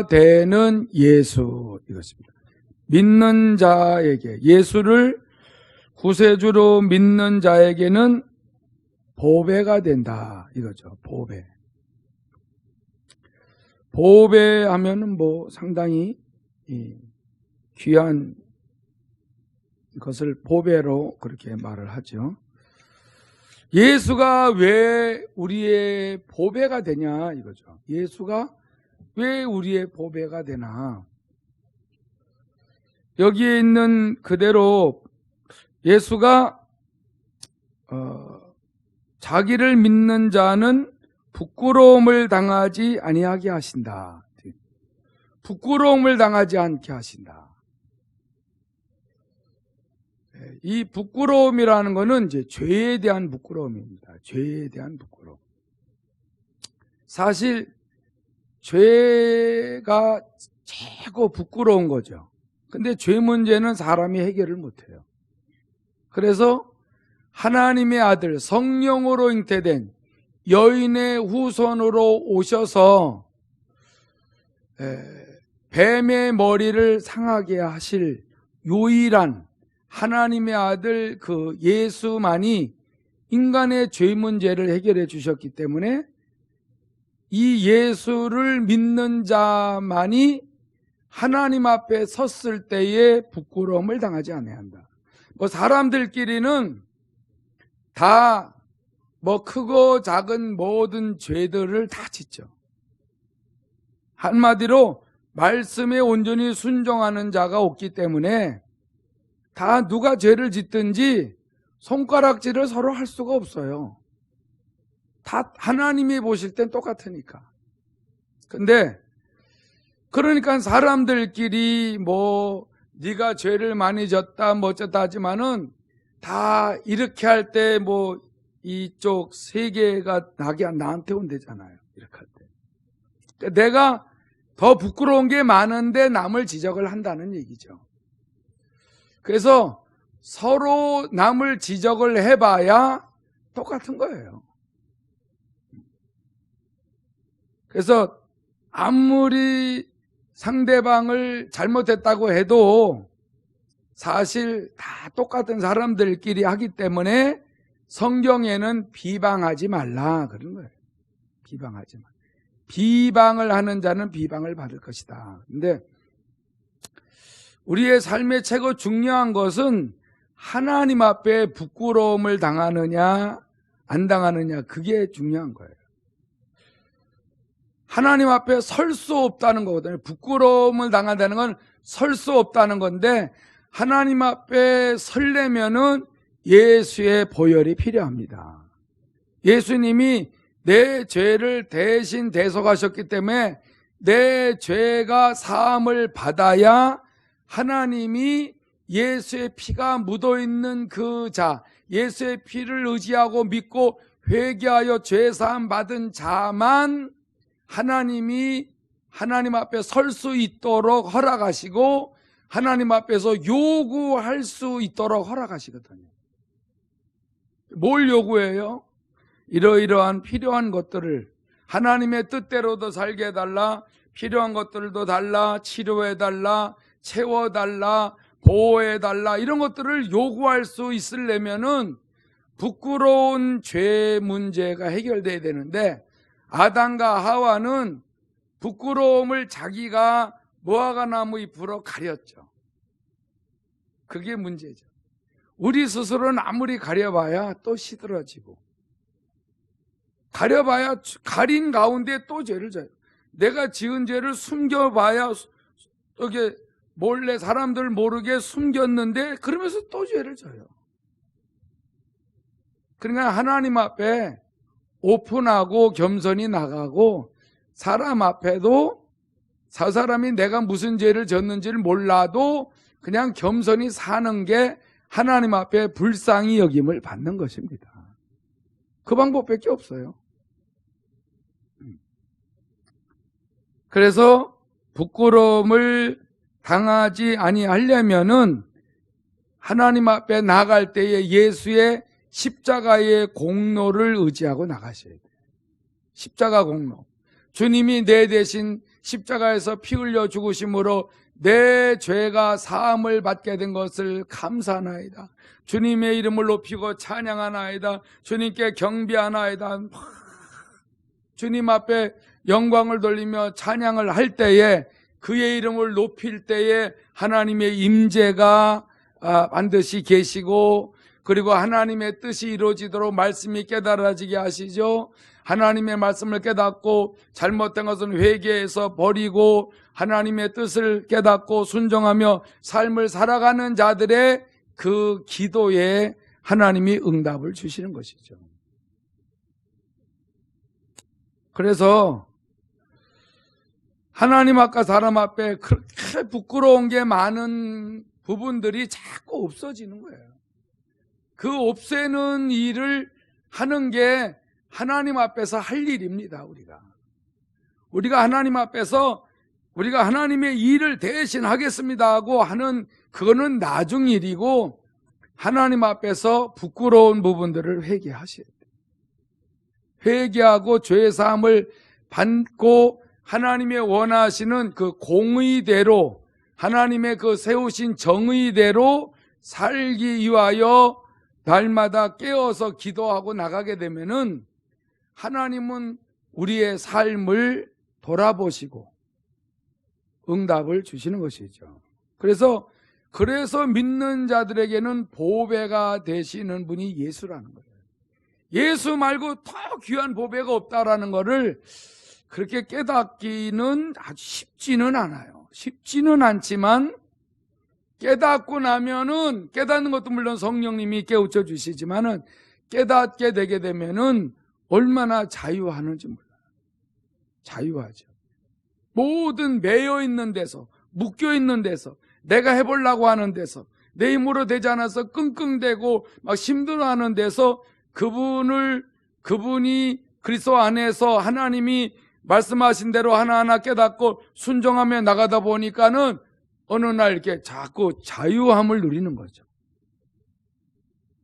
되는 예수, 이것입니다. 믿는 자에게, 예수를 구세주로 믿는 자에게는 보배가 된다, 이거죠. 보배. 보배 하면은 상당히 귀한 것을 보배로 그렇게 말을 하죠. 예수가 왜 우리의 보배가 되냐, 이거죠. 예수가 왜 우리의 보배가 되나? 여기에 있는 그대로 예수가 자기를 믿는 자는 부끄러움을 당하지 아니하게 하신다. 부끄러움을 당하지 않게 하신다. 이 부끄러움이라는 것은 이제 죄에 대한 부끄러움입니다. 죄에 대한 부끄러움. 사실 죄가 최고 부끄러운 거죠. 근데 죄 문제는 사람이 해결을 못해요. 그래서 하나님의 아들 성령으로 잉태된 여인의 후손으로 오셔서 뱀의 머리를 상하게 하실 유일한 하나님의 아들 그 예수만이 인간의 죄 문제를 해결해 주셨기 때문에 이 예수를 믿는 자만이 하나님 앞에 섰을 때에 부끄러움을 당하지 않아야 한다. 사람들끼리는 다 크고 작은 모든 죄들을 다 짓죠. 한마디로 말씀에 온전히 순종하는 자가 없기 때문에 다 누가 죄를 짓든지 손가락질을 서로 할 수가 없어요. 다 하나님이 보실 땐 똑같으니까. 근데 그러니까 사람들끼리 네가 죄를 많이 졌다 어쩌다 하지만은 다 이렇게 할 때 이쪽 세계가 나한테 온대잖아요. 이렇게 할 때. 내가 더 부끄러운 게 많은데 남을 지적을 한다는 얘기죠. 그래서 서로 남을 지적을 해봐야 똑같은 거예요. 그래서 아무리 상대방을 잘못했다고 해도 사실 다 똑같은 사람들끼리 하기 때문에 성경에는 비방하지 말라 그런 거예요. 비방하지 마. 비방을 하는 자는 비방을 받을 것이다. 근데 우리의 삶의 최고 중요한 것은 하나님 앞에 부끄러움을 당하느냐 안 당하느냐, 그게 중요한 거예요. 하나님 앞에 설 수 없다는 거거든요. 부끄러움을 당한다는 건 설 수 없다는 건데, 하나님 앞에 설려면은 예수의 보혈이 필요합니다. 예수님이 내 죄를 대신 대속하셨기 때문에 내 죄가 사함을 받아야 하나님이 예수의 피가 묻어있는 그 자, 예수의 피를 의지하고 믿고 회개하여 죄사함 받은 자만 하나님이 하나님 앞에 설 수 있도록 허락하시고 하나님 앞에서 요구할 수 있도록 허락하시거든요. 뭘 요구해요? 이러이러한 필요한 것들을 하나님의 뜻대로도 살게 해달라, 필요한 것들도 달라, 치료해달라, 채워달라, 보호해달라, 이런 것들을 요구할 수 있으려면은 부끄러운 죄 문제가 해결돼야 되는데, 아담과 하와는 부끄러움을 자기가 무화과나무 잎으로 가렸죠. 그게 문제죠. 우리 스스로는 아무리 가려봐야 또 시들어지고, 가려봐야 가린 가운데 또 죄를 져요. 내가 지은 죄를 숨겨봐야 이게 몰래 사람들 모르게 숨겼는데 그러면서 또 죄를 져요. 그러니까 하나님 앞에 오픈하고 겸손히 나가고, 사람 앞에도 저 사람이 내가 무슨 죄를 졌는지를 몰라도 그냥 겸손히 사는 게 하나님 앞에 불쌍히 여김을 받는 것입니다. 그 방법밖에 없어요. 그래서 부끄러움을 당하지 아니하려면은 하나님 앞에 나갈 때에 예수의 십자가의 공로를 의지하고 나가셔야 돼요. 십자가 공로. 주님이 내 대신 십자가에서 피 흘려 죽으심으로 내 죄가 사함을 받게 된 것을 감사하나이다. 주님의 이름을 높이고 찬양하나이다. 주님께 경배하나이다. 주님 앞에 영광을 돌리며 찬양을 할 때에, 그의 이름을 높일 때에 하나님의 임재가 반드시 계시고, 그리고 하나님의 뜻이 이루어지도록 말씀이 깨달아지게 하시죠. 하나님의 말씀을 깨닫고 잘못된 것은 회개해서 버리고 하나님의 뜻을 깨닫고 순종하며 삶을 살아가는 자들의 그 기도에 하나님이 응답을 주시는 것이죠. 그래서 하나님 앞과 사람 앞에 그렇게 부끄러운 게 많은 부분들이 자꾸 없어지는 거예요. 그 없애는 일을 하는 게 하나님 앞에서 할 일입니다. 우리가 하나님 앞에서 우리가 하나님의 일을 대신 하겠습니다 하고 하는, 그거는 나중 일이고, 하나님 앞에서 부끄러운 부분들을 회개하셔야 돼요. 회개하고 죄사함을 받고 하나님의 원하시는 그 공의대로, 하나님의 그 세우신 정의대로 살기 위하여 날마다 깨어서 기도하고 나가게 되면은 하나님은 우리의 삶을 돌아보시고 응답을 주시는 것이죠. 그래서 믿는 자들에게는 보배가 되시는 분이 예수라는 거예요. 예수 말고 더 귀한 보배가 없다라는 것을 그렇게 깨닫기는 아주 쉽지는 않아요. 쉽지는 않지만 깨닫고 나면은, 깨닫는 것도 물론 성령님이 깨우쳐 주시지만은 깨닫게 되게 되면은 얼마나 자유하는지 몰라요. 자유하죠. 모든 매여 있는 데서, 묶여 있는 데서, 내가 해보려고 하는 데서, 내 힘으로 되지 않아서 끙끙대고 막 힘들어하는 데서 그분이 그리스도 안에서 하나님이 말씀하신 대로 하나하나 깨닫고 순종하며 나가다 보니까는 어느 날 이렇게 자꾸 자유함을 누리는 거죠.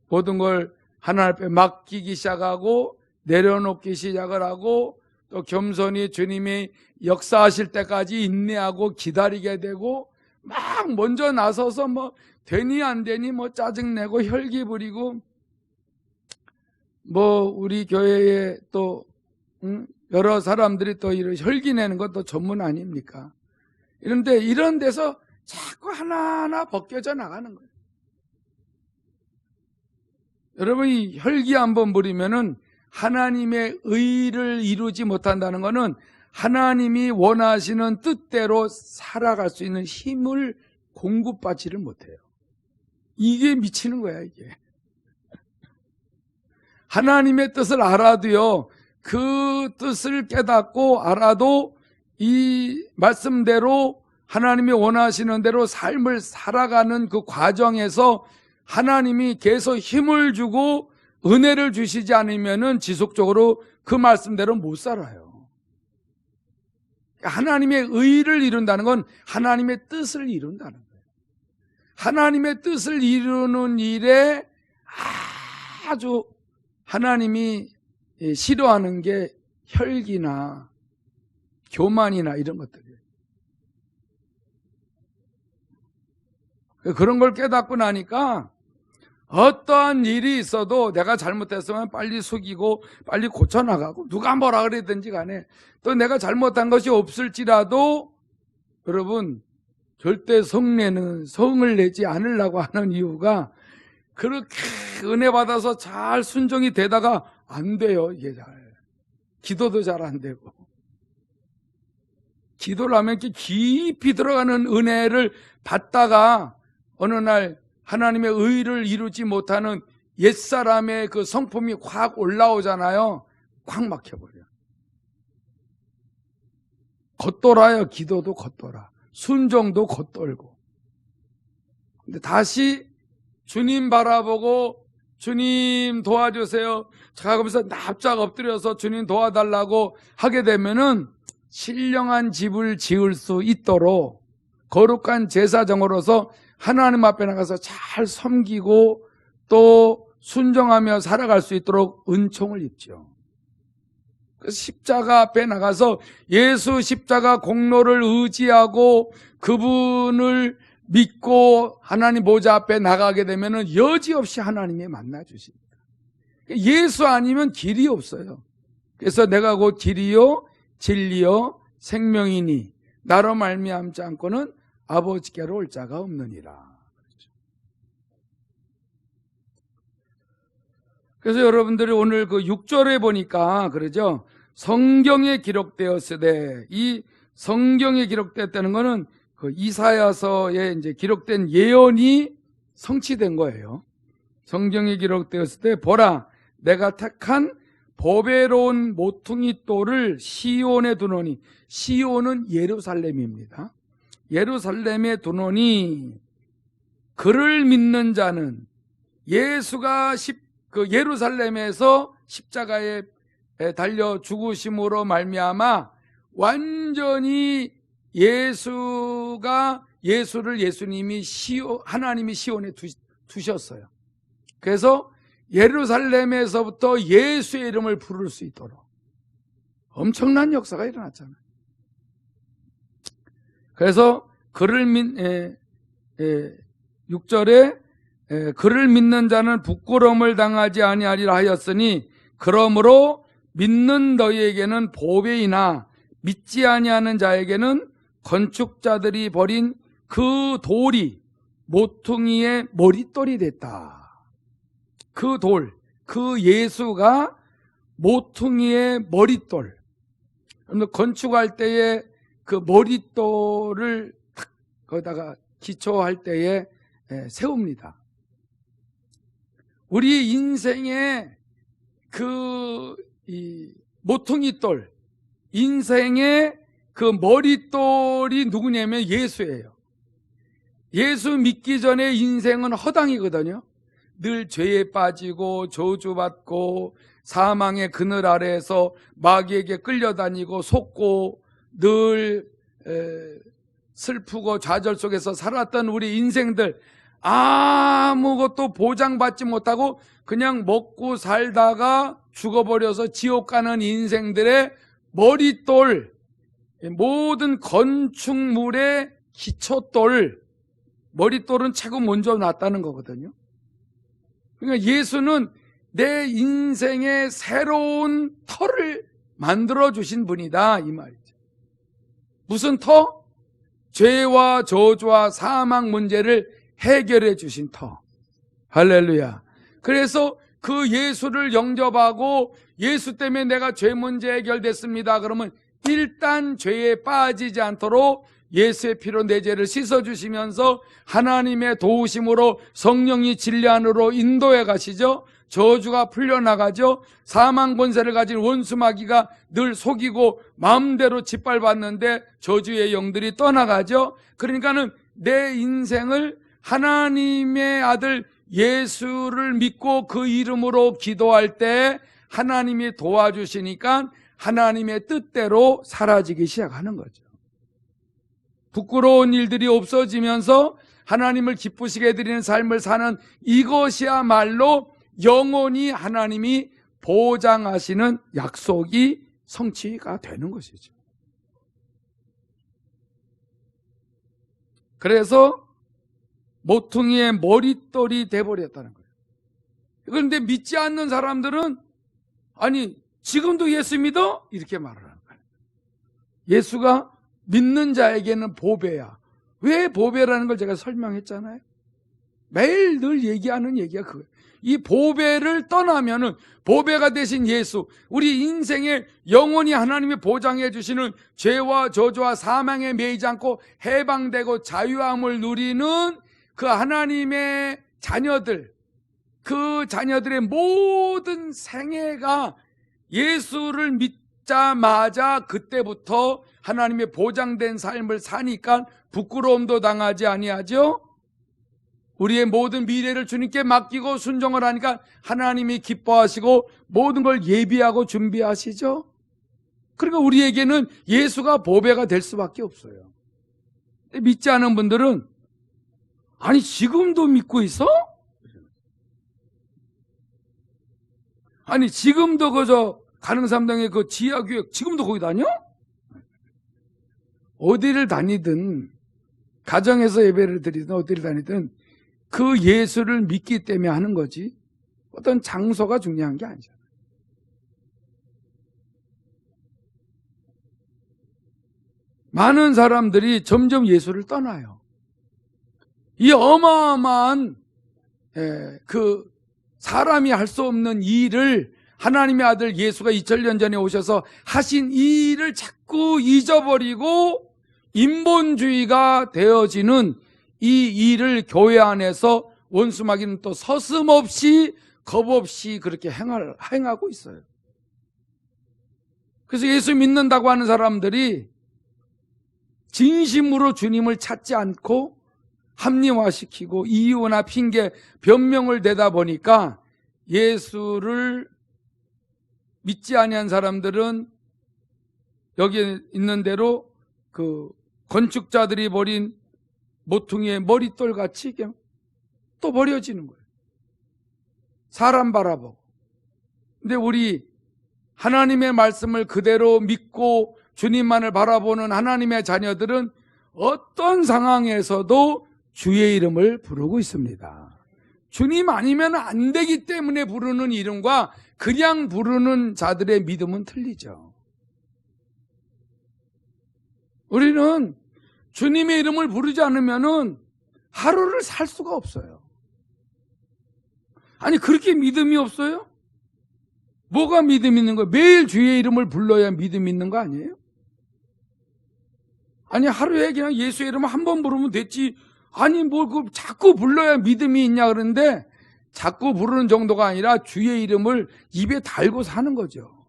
모든 걸 하나님 앞에 맡기기 시작하고 내려놓기 시작을 하고, 또 겸손히 주님이 역사하실 때까지 인내하고 기다리게 되고, 막 먼저 나서서 뭐 되니 안 되니 뭐 짜증내고 혈기 부리고, 뭐 우리 교회에 또 여러 사람들이 또 이런 혈기 내는 것도 전문 아닙니까? 이런데 이런 데서 자꾸 하나하나 벗겨져 나가는 거예요. 여러분이 혈기 한번 부리면은 하나님의 의를 이루지 못한다는 것은 하나님이 원하시는 뜻대로 살아갈 수 있는 힘을 공급받지를 못해요. 이게 미치는 거야, 이게. 하나님의 뜻을 알아도요, 그 뜻을 깨닫고 알아도 이 말씀대로 하나님이 원하시는 대로 삶을 살아가는 그 과정에서 하나님이 계속 힘을 주고 은혜를 주시지 않으면은 지속적으로 그 말씀대로 못 살아요. 하나님의 의를 이룬다는 건 하나님의 뜻을 이룬다는 거예요. 하나님의 뜻을 이루는 일에 아주 하나님이 싫어하는 게 혈기나 교만이나 이런 것들이에요. 그런 걸 깨닫고 나니까 어떠한 일이 있어도 내가 잘못했으면 빨리 숙이고 빨리 고쳐나가고, 누가 뭐라 그랬든지 간에 또 내가 잘못한 것이 없을지라도 여러분 절대 성을 내지 않으려고 하는 이유가, 그렇게 은혜 받아서 잘 순종이 되다가 안 돼요. 이게 기도도 잘 안 되고, 기도를 하면 이렇게 깊이 들어가는 은혜를 받다가 어느 날 하나님의 의를 이루지 못하는 옛사람의 그 성품이 확 올라오잖아요. 확 막혀버려요. 겉돌아요. 기도도 겉돌아, 순종도 겉돌고. 근데 다시 주님 바라보고 주님 도와주세요 하면서 납작 엎드려서 주님 도와달라고 하게 되면은 신령한 집을 지을 수 있도록 거룩한 제사장으로서 하나님 앞에 나가서 잘 섬기고 또 순종하며 살아갈 수 있도록 은총을 입죠. 그 십자가 앞에 나가서 예수 십자가 공로를 의지하고 그분을 믿고 하나님 보좌 앞에 나가게 되면은 여지없이 하나님이 만나 주십니다. 예수 아니면 길이 없어요. 그래서 내가 곧 길이요 진리요 생명이니 나로 말미암지 않고는 아버지께로 올 자가 없느니라. 그래서 여러분들이 오늘 그 6절에 보니까 그러죠. 성경에 기록되었으되, 이 성경에 기록됐다는 것은 그 이사야서에 이제 기록된 예언이 성취된 거예요. 성경에 기록되었을 때 보라 내가 택한 보배로운 모퉁이 돌을 시온에 두노니, 시온은 예루살렘입니다. 예루살렘에 두노니 그를 믿는 자는 예수가 그 예루살렘에서 십자가에 달려 죽으심으로 말미암아 완전히 예수를 예수님이 하나님이 시온에 두셨어요. 그래서 예루살렘에서부터 예수의 이름을 부를 수 있도록 엄청난 역사가 일어났잖아요. 그래서 6절에 그를 믿는 자는 부끄러움을 당하지 아니하리라 하였으니 그러므로 믿는 너희에게는 보배이나 믿지 아니하는 자에게는 건축자들이 버린 그 돌이 모퉁이의 머릿돌이 됐다. 그 돌, 그 예수가 모퉁이의 머릿돌. 건축할 때에 그 머릿돌을 탁 거기다가 기초할 때에 세웁니다. 우리 인생의 이 모퉁이돌, 인생의 그 머릿돌이 누구냐면 예수예요. 예수 믿기 전에 인생은 허당이거든요. 늘 죄에 빠지고 저주받고 사망의 그늘 아래에서 마귀에게 끌려다니고 속고 늘 슬프고 좌절 속에서 살았던 우리 인생들, 아무것도 보장받지 못하고 그냥 먹고 살다가 죽어버려서 지옥 가는 인생들의 머릿돌, 모든 건축물의 기초돌, 머릿돌은 최고 먼저 놨다는 거거든요. 그러니까 예수는 내 인생의 새로운 터를 만들어주신 분이다, 이 말이죠. 무슨 터? 죄와 저주와 사망 문제를 해결해 주신 터. 할렐루야. 그래서 그 예수를 영접하고 예수 때문에 내가 죄 문제 해결됐습니다. 그러면 일단 죄에 빠지지 않도록 예수의 피로 내 죄를 씻어주시면서 하나님의 도우심으로 성령이 진리 안으로 인도해 가시죠. 저주가 풀려나가죠. 사망 권세를 가진 원수 마귀가 늘 속이고 마음대로 짓밟았는데 저주의 영들이 떠나가죠. 그러니까는 내 인생을 하나님의 아들 예수를 믿고 그 이름으로 기도할 때 하나님이 도와주시니까 하나님의 뜻대로 사라지기 시작하는 거죠. 부끄러운 일들이 없어지면서 하나님을 기쁘시게 드리는 삶을 사는 이것이야말로 영원히 하나님이 보장하시는 약속이 성취가 되는 것이죠. 그래서 모퉁이의 머릿돌이 돼버렸다는 거예요. 그런데 믿지 않는 사람들은 아니 지금도 예수 믿어? 이렇게 말을 하는 거예요. 예수가 믿는 자에게는 보배야. 왜 보배라는 걸 제가 설명했잖아요. 매일 늘 얘기하는 얘기가 그거예요. 이 보배를 떠나면은 보배가 되신 예수, 우리 인생에 영원히 하나님이 보장해 주시는 죄와 저주와 사망에 매이지 않고 해방되고 자유함을 누리는 그 하나님의 자녀들, 그 자녀들의 모든 생애가 예수를 믿자마자 그때부터 하나님의 보장된 삶을 사니까 부끄러움도 당하지 아니하죠. 우리의 모든 미래를 주님께 맡기고 순종을 하니까 하나님이 기뻐하시고 모든 걸 예비하고 준비하시죠. 그러니까 우리에게는 예수가 보배가 될 수밖에 없어요. 믿지 않은 분들은 아니 지금도 믿고 있어? 아니 지금도 그저 가능삼당의 그 지하교회 지금도 거기 다녀? 어디를 다니든, 가정에서 예배를 드리든 어디를 다니든 그 예수를 믿기 때문에 하는 거지 어떤 장소가 중요한 게 아니잖아. 많은 사람들이 점점 예수를 떠나요. 이 어마어마한 그 사람이 할 수 없는 일을 하나님의 아들 예수가 2000년 전에 오셔서 하신 이 일을 자꾸 잊어버리고 인본주의가 되어지는 이 일을 교회 안에서 원수마귀는 또 서슴없이 겁없이 그렇게 행하고 있어요. 그래서 예수 믿는다고 하는 사람들이 진심으로 주님을 찾지 않고 합리화시키고 이유나 핑계, 변명을 대다 보니까 예수를 믿지 아니한 사람들은 여기 있는 대로 그 건축자들이 버린 모퉁이의 머릿돌 같이 또 버려지는 거예요. 사람 바라보고. 근데 우리 하나님의 말씀을 그대로 믿고 주님만을 바라보는 하나님의 자녀들은 어떤 상황에서도 주의 이름을 부르고 있습니다. 주님 아니면 안 되기 때문에 부르는 이름과 그냥 부르는 자들의 믿음은 틀리죠. 우리는 주님의 이름을 부르지 않으면 하루를 살 수가 없어요. 아니 그렇게 믿음이 없어요? 뭐가 믿음 있는 거예요? 매일 주의 이름을 불러야 믿음 있는 거 아니에요? 아니 하루에 그냥 예수의 이름을 한 번 부르면 됐지. 아니 자꾸 불러야 믿음이 있냐 그러는데 자꾸 부르는 정도가 아니라 주의 이름을 입에 달고 사는 거죠.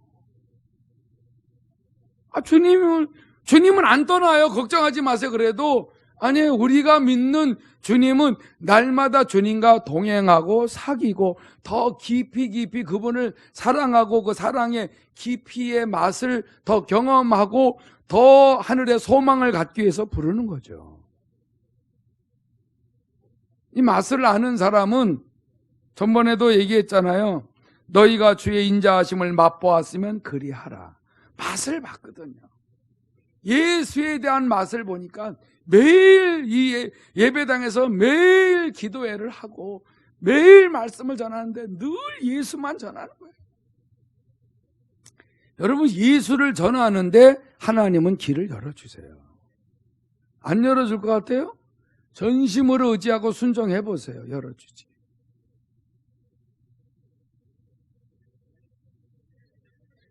주님은 안 떠나요. 걱정하지 마세요. 그래도 아니 우리가 믿는 주님은 날마다 주님과 동행하고 사귀고 더 깊이 그분을 사랑하고 그 사랑의 깊이의 맛을 더 경험하고 더 하늘의 소망을 갖기 위해서 부르는 거죠. 이 맛을 아는 사람은 전번에도 얘기했잖아요. 너희가 주의 인자하심을 맛보았으면 그리하라. 맛을 봤거든요. 예수에 대한 맛을 보니까 매일 이 예배당에서 매일 기도회를 하고 매일 말씀을 전하는데 늘 예수만 전하는 거예요. 여러분 예수를 전하는데 하나님은 길을 열어주세요. 안 열어줄 것 같아요? 전심으로 의지하고 순종해 보세요. 열어주지.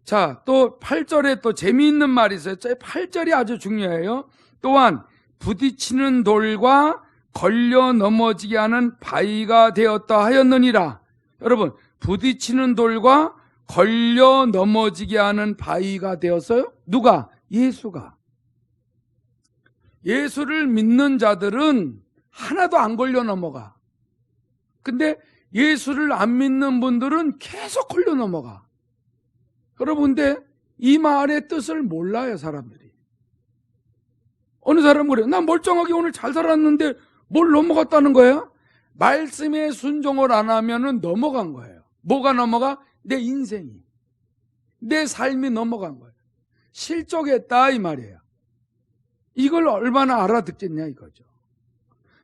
자, 또 8절에 또 재미있는 말이 있어요. 8절이 아주 중요해요. 또한 부딪히는 돌과 걸려 넘어지게 하는 바위가 되었다 하였느니라. 여러분, 부딪히는 돌과 걸려 넘어지게 하는 바위가 되었어요? 누가? 예수가. 예수를 믿는 자들은 하나도 안 걸려 넘어가. 근데 예수를 안 믿는 분들은 계속 걸려 넘어가. 여러분, 근데 이 말의 뜻을 몰라요, 사람들이. 어느 사람은 그래요. 난 멀쩡하게 오늘 잘 살았는데 뭘 넘어갔다는 거야? 말씀에 순종을 안 하면은 넘어간 거예요. 뭐가 넘어가? 내 인생이. 내 삶이 넘어간 거예요. 실족했다 이 말이에요. 이걸 얼마나 알아듣겠냐 이거죠.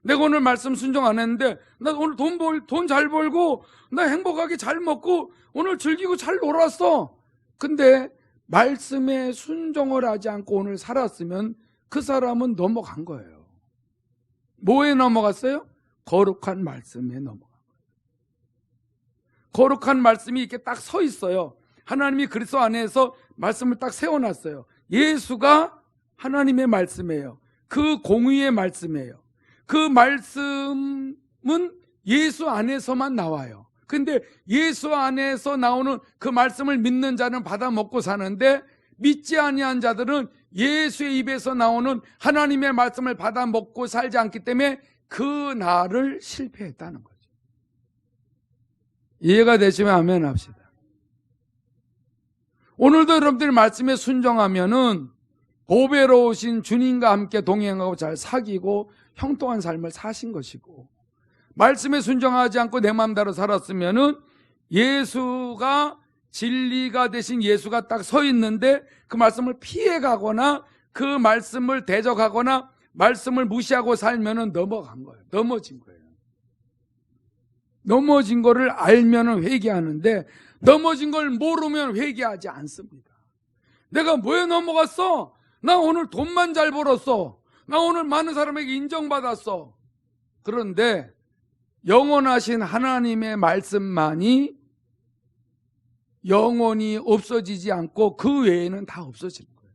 내가 오늘 말씀 순종 안 했는데 나 오늘 돈 잘 벌고 나 행복하게 잘 먹고 오늘 즐기고 잘 놀았어. 근데 말씀에 순종을 하지 않고 오늘 살았으면 그 사람은 넘어간 거예요. 뭐에 넘어갔어요? 거룩한 말씀에 넘어간 거예요. 거룩한 말씀이 이렇게 딱 서 있어요. 하나님이 그리스도 안에서 말씀을 딱 세워놨어요. 예수가 하나님의 말씀이에요. 그 공의의 말씀이에요. 그 말씀은 예수 안에서만 나와요. 근데 예수 안에서 나오는 그 말씀을 믿는 자는 받아 먹고 사는데 믿지 아니한 자들은 예수의 입에서 나오는 하나님의 말씀을 받아 먹고 살지 않기 때문에 그 날을 실패했다는 거죠. 이해가 되시면 아멘 합시다. 오늘도 여러분들이 말씀에 순종하면은 보배로우신 주님과 함께 동행하고 잘 사귀고 형통한 삶을 사신 것이고, 말씀에 순종하지 않고 내 마음대로 살았으면은 예수가 진리가 되신 예수가 딱 서 있는데 그 말씀을 피해가거나 그 말씀을 대적하거나 말씀을 무시하고 살면은 넘어간 거예요. 넘어진 거예요. 넘어진 거를 알면은 회개하는데 넘어진 걸 모르면 회개하지 않습니다. 내가 뭐에 넘어갔어? 나 오늘 돈만 잘 벌었어. 나 오늘 많은 사람에게 인정받았어. 그런데 영원하신 하나님의 말씀만이 영원히 없어지지 않고 그 외에는 다 없어지는 거예요.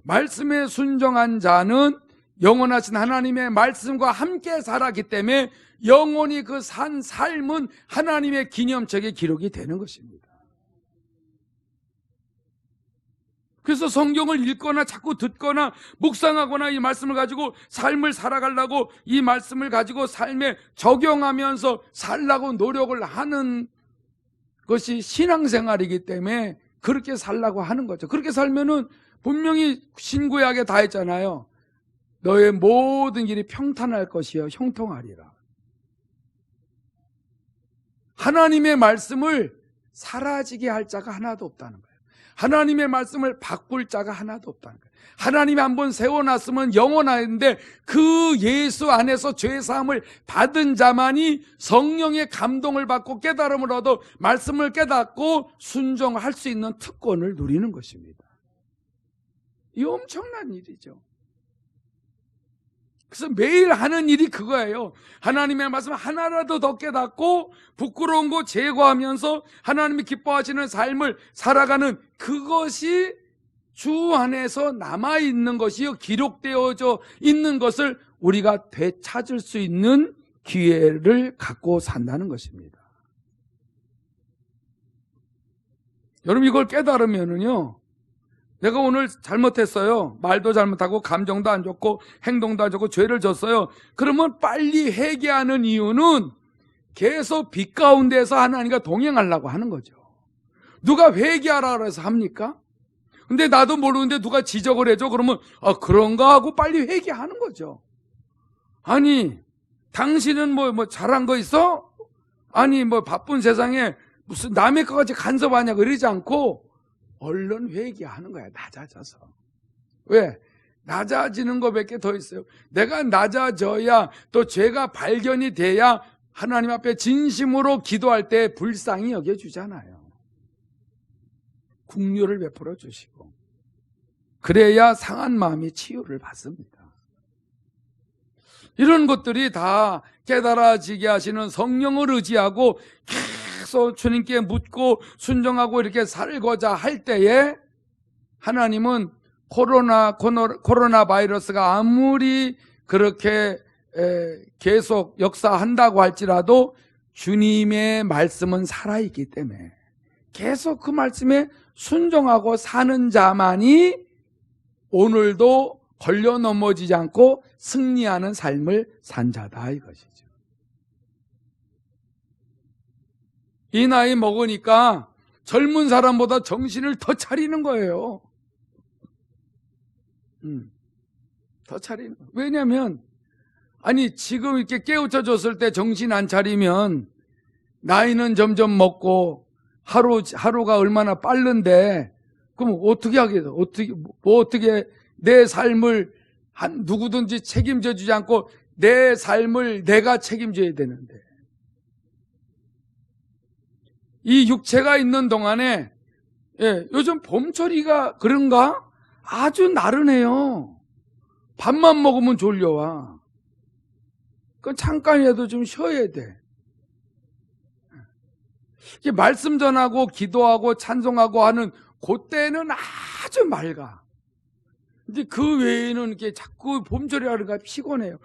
말씀에 순종한 자는 영원하신 하나님의 말씀과 함께 살았기 때문에 영원히 그 산 삶은 하나님의 기념책에 기록이 되는 것입니다. 그래서 성경을 읽거나 자꾸 듣거나 묵상하거나 이 말씀을 가지고 삶을 살아가려고 이 말씀을 가지고 삶에 적용하면서 살라고 노력을 하는 것이 신앙생활이기 때문에 그렇게 살라고 하는 거죠. 그렇게 살면은 분명히 신구약에 다 했잖아요. 너의 모든 길이 평탄할 것이요 형통하리라. 하나님의 말씀을 사라지게 할 자가 하나도 없다는 거예요. 하나님의 말씀을 바꿀 자가 하나도 없다는 거예요. 하나님이 한번 세워놨으면 영원한데 그 예수 안에서 죄사함을 받은 자만이 성령의 감동을 받고 깨달음을 얻어 말씀을 깨닫고 순종할 수 있는 특권을 누리는 것입니다. 이 엄청난 일이죠. 그래서 매일 하는 일이 그거예요. 하나님의 말씀 하나라도 더 깨닫고 부끄러운 거 제거하면서 하나님이 기뻐하시는 삶을 살아가는 그것이 주 안에서 남아있는 것이요 기록되어져 있는 것을 우리가 되찾을 수 있는 기회를 갖고 산다는 것입니다. 여러분 이걸 깨달으면은요 내가 오늘 잘못했어요. 말도 잘못하고 감정도 안 좋고 행동도 안 좋고 죄를 졌어요. 그러면 빨리 회개하는 이유는 계속 빛 가운데서 하나님과 동행하려고 하는 거죠. 누가 회개하라 그래서 합니까? 근데 나도 모르는데 누가 지적을 해줘. 그러면 그런가 하고 빨리 회개하는 거죠. 아니 당신은 뭐 잘한 거 있어? 아니 뭐 바쁜 세상에 무슨 남의 것까지 간섭하냐 그러지 않고 얼른 회개하는 거야. 낮아져서. 왜? 낮아지는 것밖에 더 있어요. 내가 낮아져야 또 죄가 발견이 돼야 하나님 앞에 진심으로 기도할 때 불쌍히 여겨주잖아요. 긍휼을 베풀어 주시고 그래야 상한 마음이 치유를 받습니다. 이런 것들이 다 깨달아지게 하시는 성령을 의지하고 계속 주님께 묻고 순종하고 이렇게 살고자 할 때에 하나님은 코로나 바이러스가 아무리 그렇게 계속 역사한다고 할지라도 주님의 말씀은 살아있기 때문에 계속 그 말씀에 순종하고 사는 자만이 오늘도 걸려 넘어지지 않고 승리하는 삶을 산 자다 이것이죠. 이 나이 먹으니까 젊은 사람보다 정신을 더 차리는 거예요. 더 차리는 거예요. 왜냐하면 아니 지금 이렇게 깨우쳐 줬을 때 정신 안 차리면 나이는 점점 먹고 하루가 얼마나 빠른데 그럼 어떻게 하겠어? 어떻게 내 삶을 누구든지 책임져 주지 않고 내 삶을 내가 책임져야 되는데 이 육체가 있는 동안에 요즘 봄철이가 그런가? 아주 나른해요. 밥만 먹으면 졸려와. 그건 잠깐이라도 좀 쉬어야 돼. 말씀 전하고 기도하고 찬송하고 하는 그때는 아주 맑아. 근데 그 외에는 이렇게 자꾸 봄철이라 그러니까 피곤해요.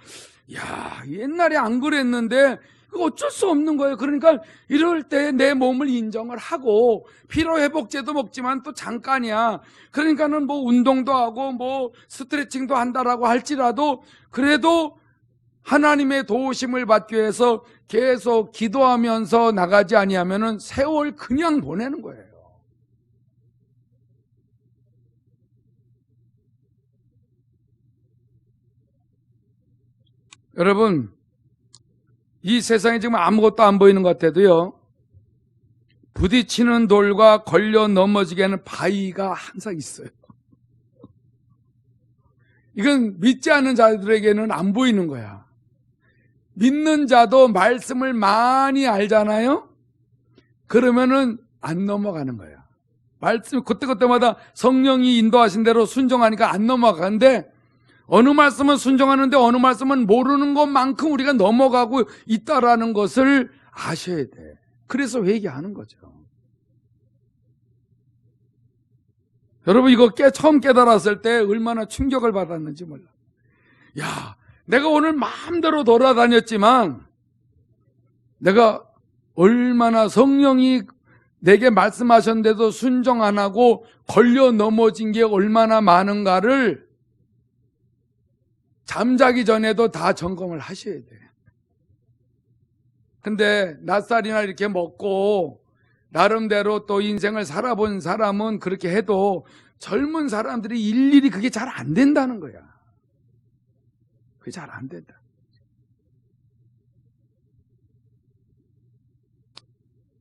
야, 옛날에 안 그랬는데 어쩔 수 없는 거예요. 그러니까 이럴 때 내 몸을 인정을 하고 피로회복제도 먹지만 또 잠깐이야. 그러니까는 뭐 운동도 하고 뭐 스트레칭도 한다라고 할지라도 그래도 하나님의 도우심을 받기 위해서 계속 기도하면서 나가지 아니하면은 세월 그냥 보내는 거예요. 여러분, 이 세상에 지금 아무것도 안 보이는 것 같아도요, 부딪히는 돌과 걸려 넘어지게 하는 바위가 항상 있어요. 이건 믿지 않는 자들에게는 안 보이는 거야. 믿는 자도 말씀을 많이 알잖아요? 그러면은 안 넘어가는 거야. 말씀, 그때그때마다 성령이 인도하신 대로 순종하니까 안 넘어가는데, 어느 말씀은 순종하는데 어느 말씀은 모르는 것만큼 우리가 넘어가고 있다라는 것을 아셔야 돼. 그래서 회개하는 거죠. 여러분, 이거 처음 깨달았을 때 얼마나 충격을 받았는지 몰라. 야, 내가 오늘 마음대로 돌아다녔지만 내가 얼마나 성령이 내게 말씀하셨는데도 순종 안 하고 걸려 넘어진 게 얼마나 많은가를 잠자기 전에도 다 점검을 하셔야 돼. 근데 낮살이나 이렇게 먹고 나름대로 또 인생을 살아본 사람은 그렇게 해도 젊은 사람들이 일일이 그게 잘 안 된다는 거야. 그게 잘 안 된다.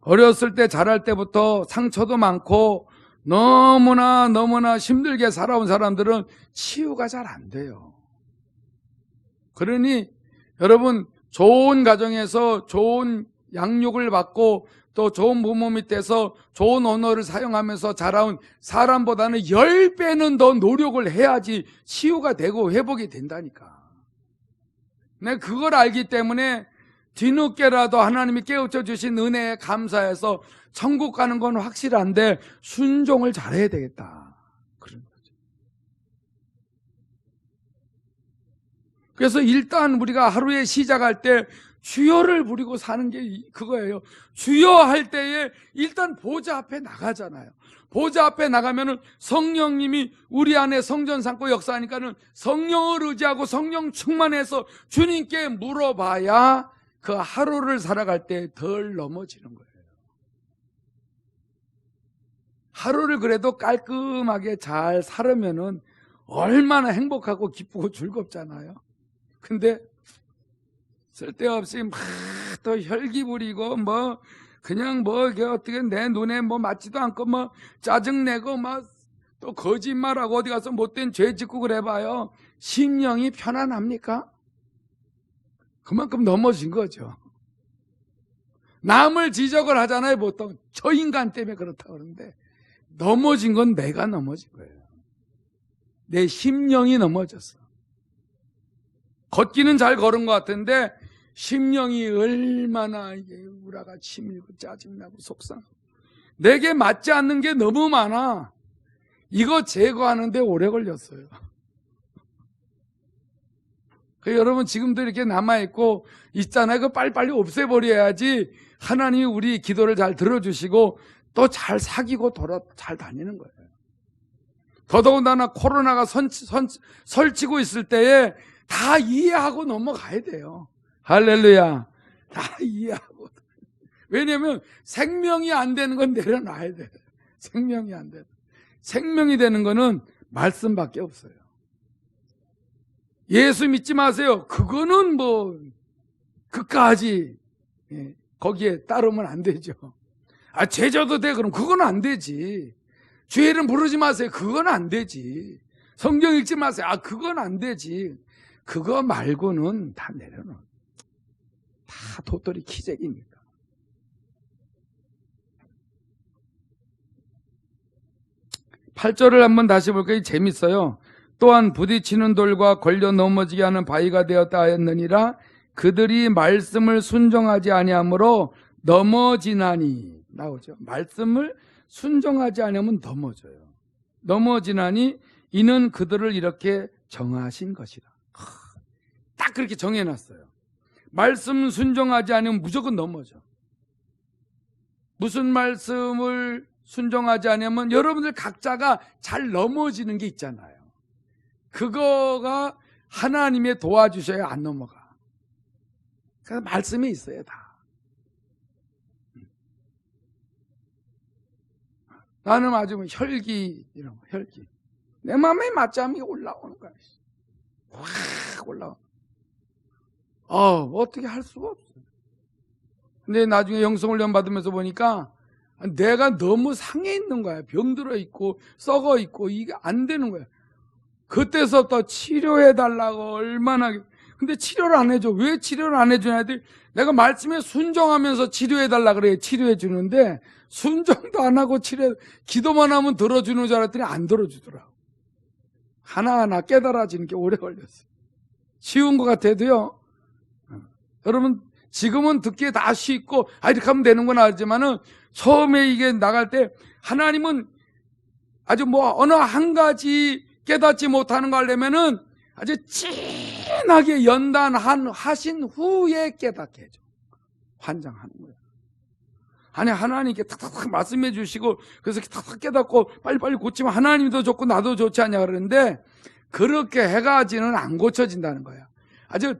어렸을 때 자랄 때부터 상처도 많고 너무나 힘들게 살아온 사람들은 치유가 잘 안 돼요. 그러니 여러분, 좋은 가정에서 좋은 양육을 받고 또 좋은 부모 밑에서 좋은 언어를 사용하면서 자라온 사람보다는 10배는 더 노력을 해야지 치유가 되고 회복이 된다니까. 내가 그걸 알기 때문에 뒤늦게라도 하나님이 깨우쳐 주신 은혜에 감사해서 천국 가는 건 확실한데 순종을 잘해야 되겠다. 그런 거죠. 그래서 일단 우리가 하루에 시작할 때 주여를 부리고 사는 게 그거예요. 주여 할 때에 일단 보좌 앞에 나가잖아요. 보좌 앞에 나가면은 성령님이 우리 안에 성전 삼고 역사하니까는 성령을 의지하고 성령 충만해서 주님께 물어봐야 그 하루를 살아갈 때 덜 넘어지는 거예요. 하루를 그래도 깔끔하게 잘 살으면은 얼마나 행복하고 기쁘고 즐겁잖아요. 근데 쓸데없이 막 또 혈기 부리고 그냥 이게 어떻게 내 눈에 맞지도 않고 짜증내고 또 거짓말하고 어디 가서 못된 죄 짓고 그래봐요. 심령이 편안합니까? 그만큼 넘어진 거죠. 남을 지적을 하잖아요. 보통 저 인간 때문에 그렇다고 그러는데 넘어진 건 내가 넘어진 거예요. 내 심령이 넘어졌어. 걷기는 잘 걸은 것 같은데 심령이 얼마나 이게 우라가 치밀고 짜증나고 속상하고 내게 맞지 않는 게 너무 많아. 이거 제거하는데 오래 걸렸어요. 여러분 지금도 이렇게 남아있고 있잖아요. 그거 빨리빨리 없애버려야지 하나님이 우리 기도를 잘 들어주시고 또 잘 사귀고 잘 다니는 거예요. 더더군다나 코로나가 설치고 있을 때에 다 이해하고 넘어가야 돼요. 할렐루야. 다 이해하고. 왜냐하면 생명이 안 되는 건 내려놔야 돼요. 생명이 안 되는. 생명이 되는 거는 말씀밖에 없어요. 예수 믿지 마세요. 그거는 그까지 거기에 따르면 안 되죠. 죄져도 돼. 그럼 그건 안 되지. 주의 이름 부르지 마세요. 그건 안 되지. 성경 읽지 마세요. 그건 안 되지. 그거 말고는 다 내려놓아. 다 도토리 키재기입니다. 팔 절을 한번 다시 볼까요? 재밌어요. 또한 부딪히는 돌과 걸려 넘어지게 하는 바위가 되었다 하였느니라. 그들이 말씀을 순종하지 아니하므로 넘어지나니. 나오죠. 말씀을 순종하지 아니하면 넘어져요. 넘어지나니 이는 그들을 이렇게 정하신 것이라. 딱 그렇게 정해놨어요. 말씀 순종하지 않으면 무조건 넘어져. 무슨 말씀을 순종하지 않으면 여러분들 각자가 잘 넘어지는 게 있잖아요. 그거가 하나님의 도와주셔야 안 넘어가. 그래서 말씀에 있어요, 다. 나는 아주 혈기, 이런 거, 혈기. 내 마음에 맞지 않으면 올라오는 거야. 확 올라오는 거야. 어떻게 할 수가 없어요. 근데 나중에 영성훈련 받으면서 보니까 내가 너무 상해 있는 거야. 병들어 있고 썩어 있고 이게 안 되는 거야. 그때서부터 치료해 달라고 얼마나. 근데 치료를 안 해줘. 왜 치료를 안 해주냐? 내가 말씀에 순종하면서 치료해 달라 그래. 치료해 주는데 순종도 안 하고 기도만 하면 들어주는 줄 알았더니 안 들어주더라고. 하나하나 깨달아지는 게 오래 걸렸어요. 쉬운 것 같아도요. 여러분 지금은 듣기에 다 쉽고 이렇게 하면 되는구나 하지만은 처음에 이게 나갈 때 하나님은 아주 어느 한 가지 깨닫지 못하는 거 하려면은 아주 진하게 하신 후에 깨닫게 해줘. 환장하는 거예요. 아니 하나님께 탁탁탁 말씀해 주시고 그래서 탁탁 깨닫고 빨리빨리 고치면 하나님도 좋고 나도 좋지 않냐 그러는데 그렇게 해가지는 안 고쳐진다는 거야. 아주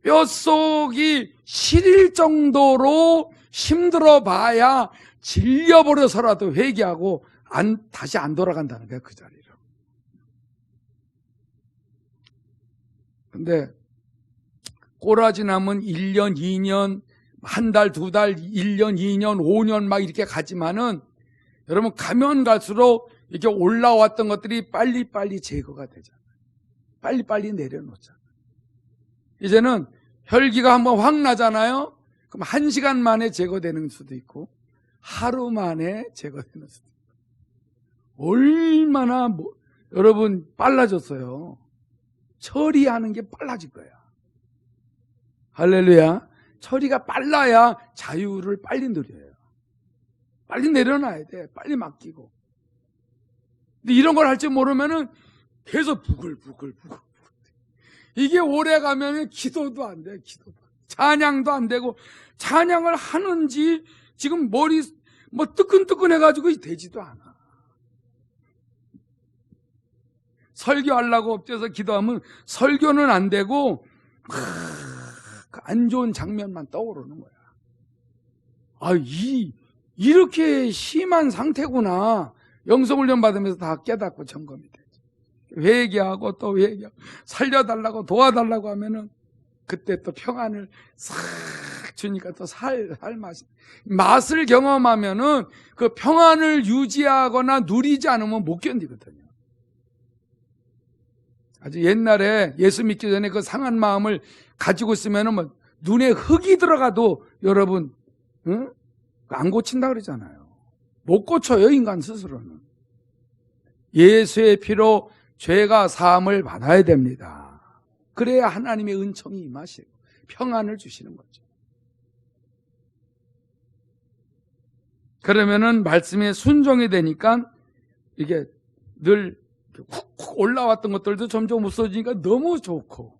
뼛속이 시릴 정도로 힘들어 봐야 질려버려서라도 회개하고 다시 안 돌아간다는 거야, 그 자리로. 근데 꼬라지 나면 1년, 2년, 한 달, 두 달, 1년, 2년, 5년 막 이렇게 가지만은 여러분 가면 갈수록 이렇게 올라왔던 것들이 빨리빨리 제거가 되잖아요. 빨리빨리 내려놓잖아요. 이제는 혈기가 한번 확 나잖아요. 그럼 1시간 만에 제거되는 수도 있고 하루 만에 제거되는 수도 있고. 얼마나 여러분 빨라졌어요. 처리하는 게 빨라질 거야. 할렐루야. 처리가 빨라야 자유를 빨리 누려요. 빨리 내려놔야 돼. 빨리 맡기고. 근데 이런 걸 할 줄 모르면은 계속 부글부글. 이게 오래 가면은 기도도 안 돼. 찬양도 안 되고, 찬양을 하는지 지금 머리 뜨끈뜨끈해가지고 되지도 않아. 설교하려고 엎드려서 기도하면 설교는 안 되고 안 좋은 장면만 떠오르는 거야. 이렇게 심한 상태구나. 영성훈련 받으면서 다 깨닫고 점검이 되지. 회개하고 또 회개하고 살려달라고 도와달라고 하면은 그때 또 평안을 싹 주니까 또 맛을 경험하면은 그 평안을 유지하거나 누리지 않으면 못 견디거든요. 아주 옛날에 예수 믿기 전에 그 상한 마음을 가지고 있으면은 눈에 흙이 들어가도 여러분, 안 고친다 그러잖아요. 못 고쳐요, 인간 스스로는. 예수의 피로 죄가 사함을 받아야 됩니다. 그래야 하나님의 은총이 임하시고 평안을 주시는 거죠. 그러면은 말씀에 순종이 되니까 이게 늘 훅훅 올라왔던 것들도 점점 없어지니까 너무 좋고,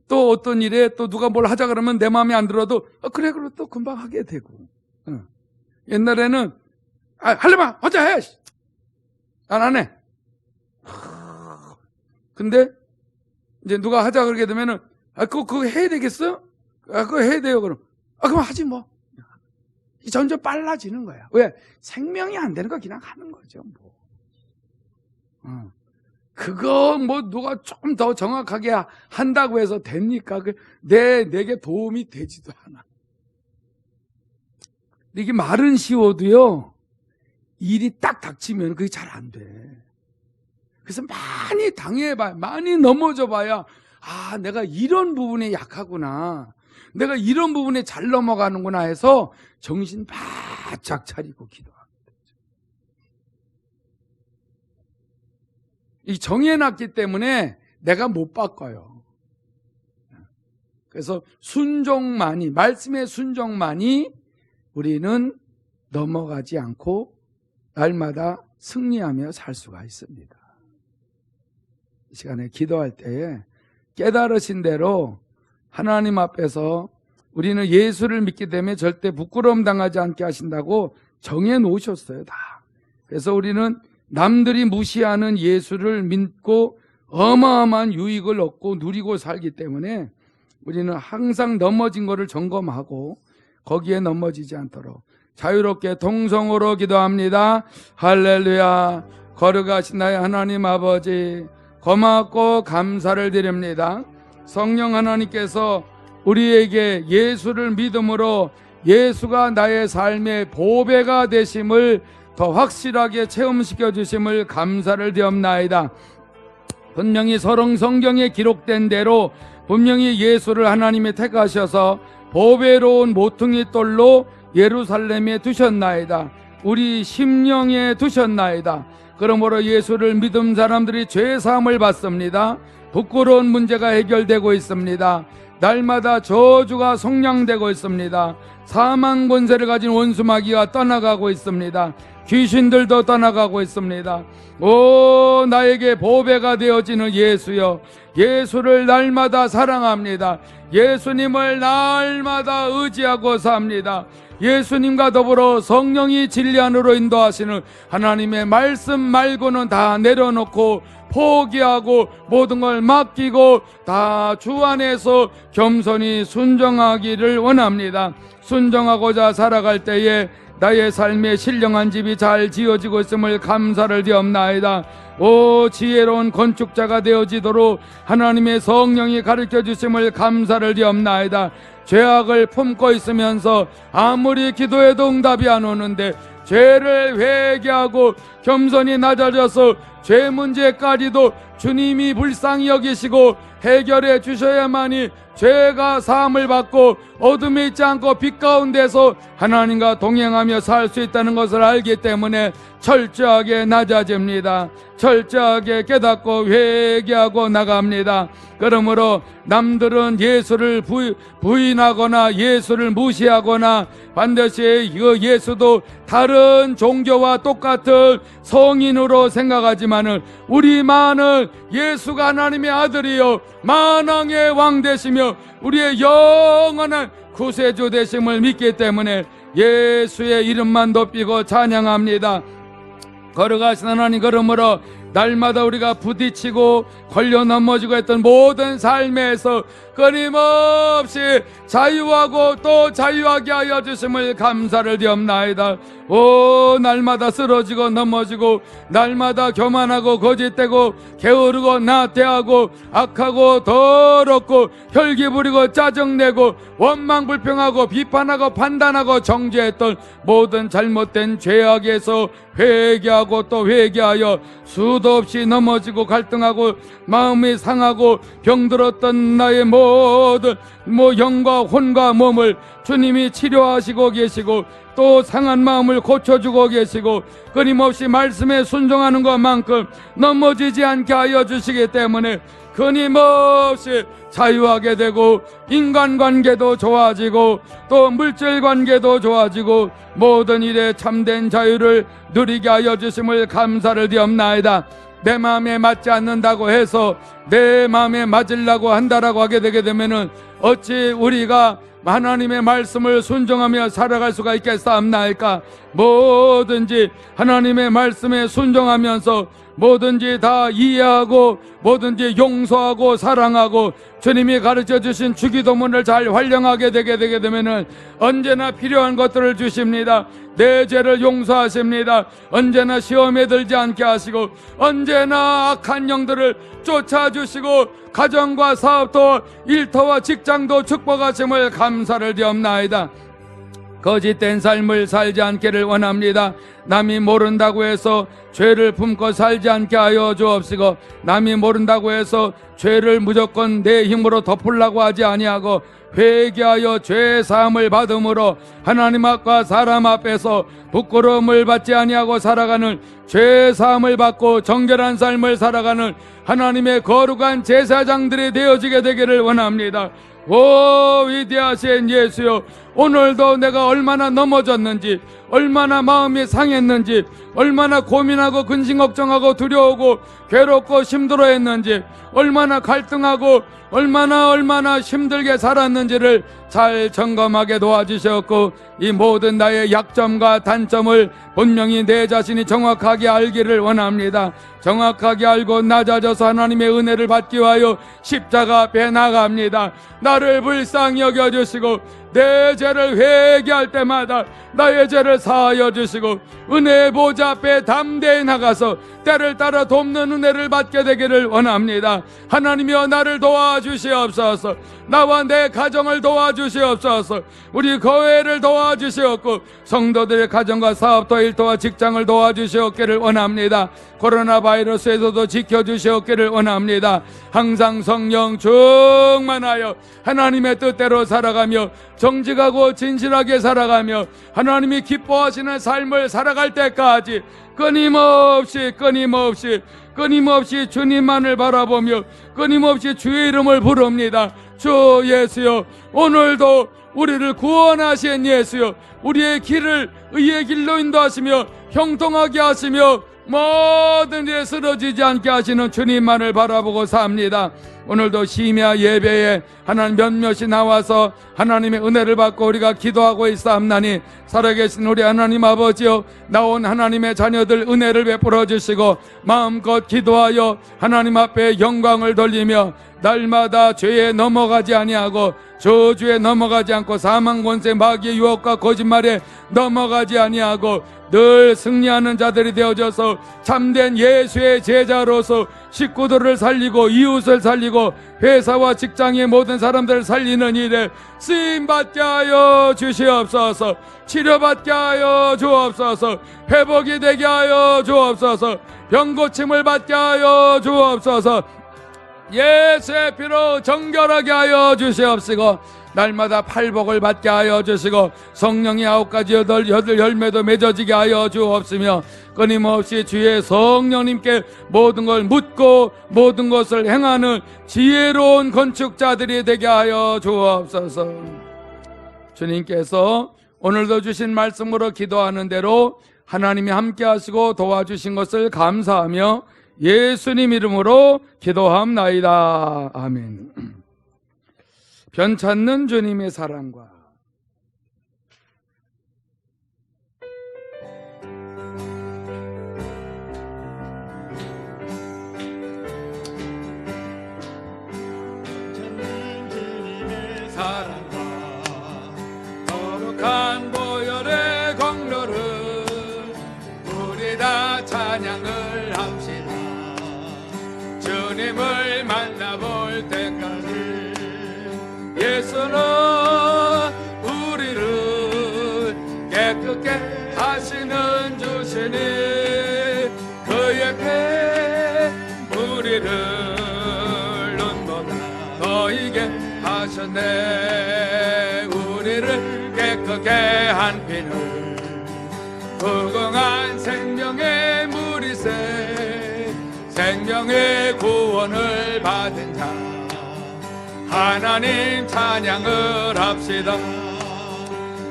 또 어떤 일에 또 누가 뭘 하자 그러면 내 마음에 안 들어도 그래 또 금방 하게 되고. 옛날에는 하려면 혼자 해. 난 안 해. 근데 이제 누가 하자 그러게 되면은 그거 해야 되겠어? 그거 해야 돼요. 그럼 하지 뭐. 점점 빨라지는 거야. 왜? 생명이 안 되는 거 그냥 하는 거죠. 그거 누가 좀 더 정확하게 한다고 해서 됩니까? 내게 도움이 되지도 않아. 이게 말은 쉬워도요, 일이 딱 닥치면 그게 잘 안 돼. 그래서 많이 당해봐야, 많이 넘어져 봐야, 내가 이런 부분에 약하구나. 내가 이런 부분에 잘 넘어가는구나 해서 정신 바짝 차리고 기도합니다. 이 정해놨기 때문에 내가 못 바꿔요. 그래서 순종만이, 말씀의 순종만이 우리는 넘어가지 않고 날마다 승리하며 살 수가 있습니다. 이 시간에 기도할 때에 깨달으신 대로 하나님 앞에서 우리는 예수를 믿기 때문에 절대 부끄러움 당하지 않게 하신다고 정해 놓으셨어요, 다. 그래서 우리는 남들이 무시하는 예수를 믿고 어마어마한 유익을 얻고 누리고 살기 때문에 우리는 항상 넘어진 것을 점검하고 거기에 넘어지지 않도록 자유롭게 동성으로 기도합니다. 할렐루야. 거룩하신 나의 하나님 아버지, 고맙고 감사를 드립니다. 성령 하나님께서 우리에게 예수를 믿음으로 예수가 나의 삶의 보배가 되심을 더 확실하게 체험시켜 주심을 감사를 드옵나이다. 분명히 성경에 기록된 대로 분명히 예수를 하나님이 택하셔서 보배로운 모퉁이 돌로 예루살렘에 두셨나이다. 우리 심령에 두셨나이다. 그러므로 예수를 믿은 사람들이 죄사함을 받습니다. 부끄러운 문제가 해결되고 있습니다. 날마다 저주가 성량되고 있습니다. 사망 권세를 가진 원수마귀가 떠나가고 있습니다. 귀신들도 떠나가고 있습니다. 오, 나에게 보배가 되어지는 예수여, 예수를 날마다 사랑합니다. 예수님을 날마다 의지하고 삽니다. 예수님과 더불어 성령이 진리 안으로 인도하시는 하나님의 말씀 말고는 다 내려놓고 포기하고 모든 걸 맡기고 다 주 안에서 겸손히 순종하기를 원합니다. 순종하고자 살아갈 때에 나의 삶에 신령한 집이 잘 지어지고 있음을 감사를 드옵나이다. 오, 지혜로운 건축자가 되어지도록 하나님의 성령이 가르쳐 주심을 감사를 드옵나이다. 죄악을 품고 있으면서 아무리 기도해도 응답이 안 오는데 죄를 회개하고 겸손히 낮아져서 죄 문제까지도 주님이 불쌍히 여기시고 해결해 주셔야만이 죄가 사함을 받고 어둠에 있지 않고 빛 가운데서 하나님과 동행하며 살 수 있다는 것을 알기 때문에 철저하게 낮아집니다. 철저하게 깨닫고 회개하고 나갑니다. 그러므로 남들은 예수를 부인하거나 예수를 무시하거나 반드시 예수도 다른 종교와 똑같은 성인으로 생각하지만은 우리만은 예수가 하나님의 아들이요 만왕의 왕 되시며 우리의 영원한 구세주 되심을 믿기 때문에 예수의 이름만 높이고 찬양합니다. 걸어가신 하나님, 그러므로 날마다 우리가 부딪히고 걸려 넘어지고 했던 모든 삶에서 끊임없이 자유하고 또 자유하게 하여 주심을 감사를 드옵나이다. 오, 날마다 쓰러지고 넘어지고 날마다 교만하고 거짓되고 게으르고 나태하고 악하고 더럽고 혈기 부리고 짜증내고 원망불평하고 비판하고 판단하고 정죄했던 모든 잘못된 죄악에서 회개하고 또 회개하여 수도 없이 넘어지고 갈등하고 마음이 상하고 병들었던 나의 모든 영과 혼과 몸을 주님이 치료하시고 계시고 또 상한 마음을 고쳐주고 계시고 끊임없이 말씀에 순종하는 것만큼 넘어지지 않게 하여 주시기 때문에 끊임없이 자유하게 되고 인간관계도 좋아지고 또 물질관계도 좋아지고 모든 일에 참된 자유를 누리게 하여 주심을 감사를 드옵나이다. 내 마음에 맞지 않는다고 해서 내 마음에 맞으려고 한다라고 하게 되게 되면은 어찌 우리가 하나님의 말씀을 순종하며 살아갈 수가 있겠사옵나이까? 뭐든지 하나님의 말씀에 순종하면서 뭐든지 다 이해하고 뭐든지 용서하고 사랑하고 주님이 가르쳐 주신 주기도문을 잘 활용하게 되게 되면은 언제나 필요한 것들을 주십니다. 내 죄를 용서하십니다. 언제나 시험에 들지 않게 하시고 언제나 악한 영들을 쫓아주시고 가정과 사업도 일터와 직장도 축복하심을 감사를 드옵나이다. 거짓된 삶을 살지 않기를 원합니다. 남이 모른다고 해서 죄를 품고 살지 않게 하여 주옵시고 남이 모른다고 해서 죄를 무조건 내 힘으로 덮으려고 하지 아니하고 회개하여 죄 사함을 받음으로 하나님 앞과 사람 앞에서 부끄러움을 받지 아니하고 살아가는 죄 사함을 받고 정결한 삶을 살아가는 하나님의 거룩한 제사장들이 되어지게 되기를 원합니다. 오, 위대하신 예수여, 오늘도 내가 얼마나 넘어졌는지, 얼마나 마음이 상했는지, 얼마나 고민하고 근심 걱정하고 두려우고 괴롭고 힘들어했는지, 얼마나 갈등하고 얼마나 힘들게 살았는지를 잘 점검하게 도와주셨고 이 모든 나의 약점과 단점을 분명히 내 자신이 정확하게 알기를 원합니다. 정확하게 알고 낮아져서 하나님의 은혜를 받기 위하여 십자가 앞에 나갑니다. 나를 불쌍히 여겨주시고 내 죄를 회개할 때마다 나의 죄를 사하여 주시고 은혜의 보좌 앞에 담대히 나가서 때를 따라 돕는 은혜를 받게 되기를 원합니다. 하나님이여, 나를 도와주시옵소서. 나와 내 가정을 도와주시옵소서. 도와주시옵소서. 우리 교회를 도와주시옵고 성도들의 가정과 사업과 일터와 직장을 도와주시옵기를 원합니다. 코로나 바이러스에서도 지켜주시옵기를 원합니다. 항상 성령 충만하여 하나님의 뜻대로 살아가며 정직하고 진실하게 살아가며 하나님이 기뻐하시는 삶을 살아갈 때까지 끊임없이 주님만을 바라보며 끊임없이 주의 이름을 부릅니다. 주 예수여, 오늘도 우리를 구원하신 예수여, 우리의 길을 의의 길로 인도하시며 형통하게 하시며 모든 일에 쓰러지지 않게 하시는 주님만을 바라보고 삽니다. 오늘도 심야 예배에 하나님 몇몇이 나와서 하나님의 은혜를 받고 우리가 기도하고 있사옵나니 살아계신 우리 하나님 아버지여, 나온 하나님의 자녀들 은혜를 베풀어 주시고 마음껏 기도하여 하나님 앞에 영광을 돌리며 날마다 죄에 넘어가지 아니하고 저주에 넘어가지 않고 사망 권세 마귀의 유혹과 거짓말에 넘어가지 아니하고 늘 승리하는 자들이 되어져서 참된 예수의 제자로서 식구들을 살리고 이웃을 살리고 회사와 직장의 모든 사람들을 살리는 일에 쓰임받게 하여 주시옵소서. 치료받게 하여 주옵소서. 회복이 되게 하여 주옵소서. 병고침을 받게 하여 주옵소서. 예수의 피로 정결하게 하여 주시옵시고 날마다 팔복을 받게 하여 주시고 성령이 9가지 여덟 열매도 맺어지게 하여 주옵시며 끊임없이 주의 성령님께 모든 걸 묻고 모든 것을 행하는 지혜로운 건축자들이 되게 하여 주옵소서. 주님께서 오늘도 주신 말씀으로 기도하는 대로 하나님이 함께 하시고 도와주신 것을 감사하며 예수님 이름으로 기도합나이다. 아멘. 변찮는 주님의 사랑과 거룩한 보혈의 공로를 우리 다 찬양을 합시다. 주님을 만나볼 때까지 예수는 우리를 깨끗게 하시는 주시니 그의 피 우리를 눈보다 너희게 하셨네. 우리를 깨끗게 한 피는 무궁한 생명의 물이세. 생명의 구원을 받은 자 하나님 찬양을 합시다.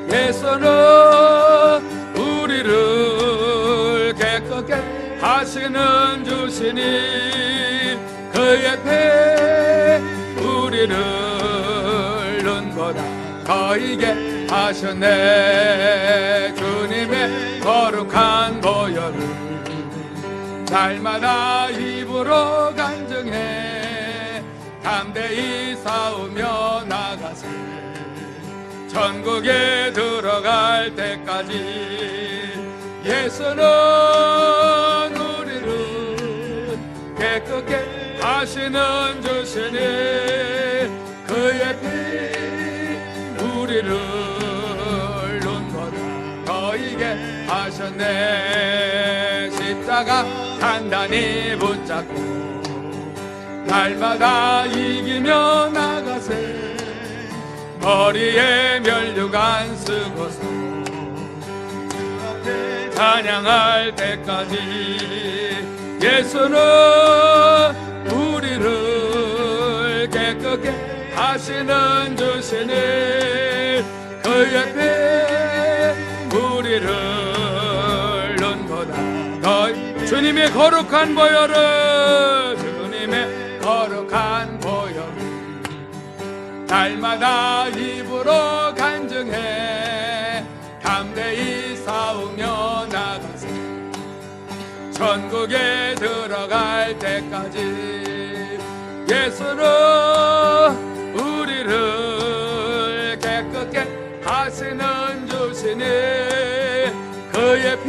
예수는 우리를 깨끗게 하시는 주시니 그의 피 우리를 눈보다 거이게 하셨네. 주님의 거룩한 보혈을 날마다 입으로 간증해 담대히 싸우며 나가세. 천국에 들어갈 때까지 예수는 우리를 깨끗게 하시는 주시니 그의 피 우리를 눈보다 거이게 하셨네. 십자가 단단히 붙잡고 날마다 이기며 나가세. 머리에 면류관 쓰고서 주 앞에 찬양할 때까지 예수는 우리를 깨끗게 하시는 주시니 그의 피 우리를 눈보다 너희 주님의 거룩한 보혈을 주님의 거룩한 보혈을 날마다 입으로 간증해 담대히 싸우며 나가세. 천국에 들어갈 때까지 예수는 우리를 깨끗게 하시는 주시니 그의 피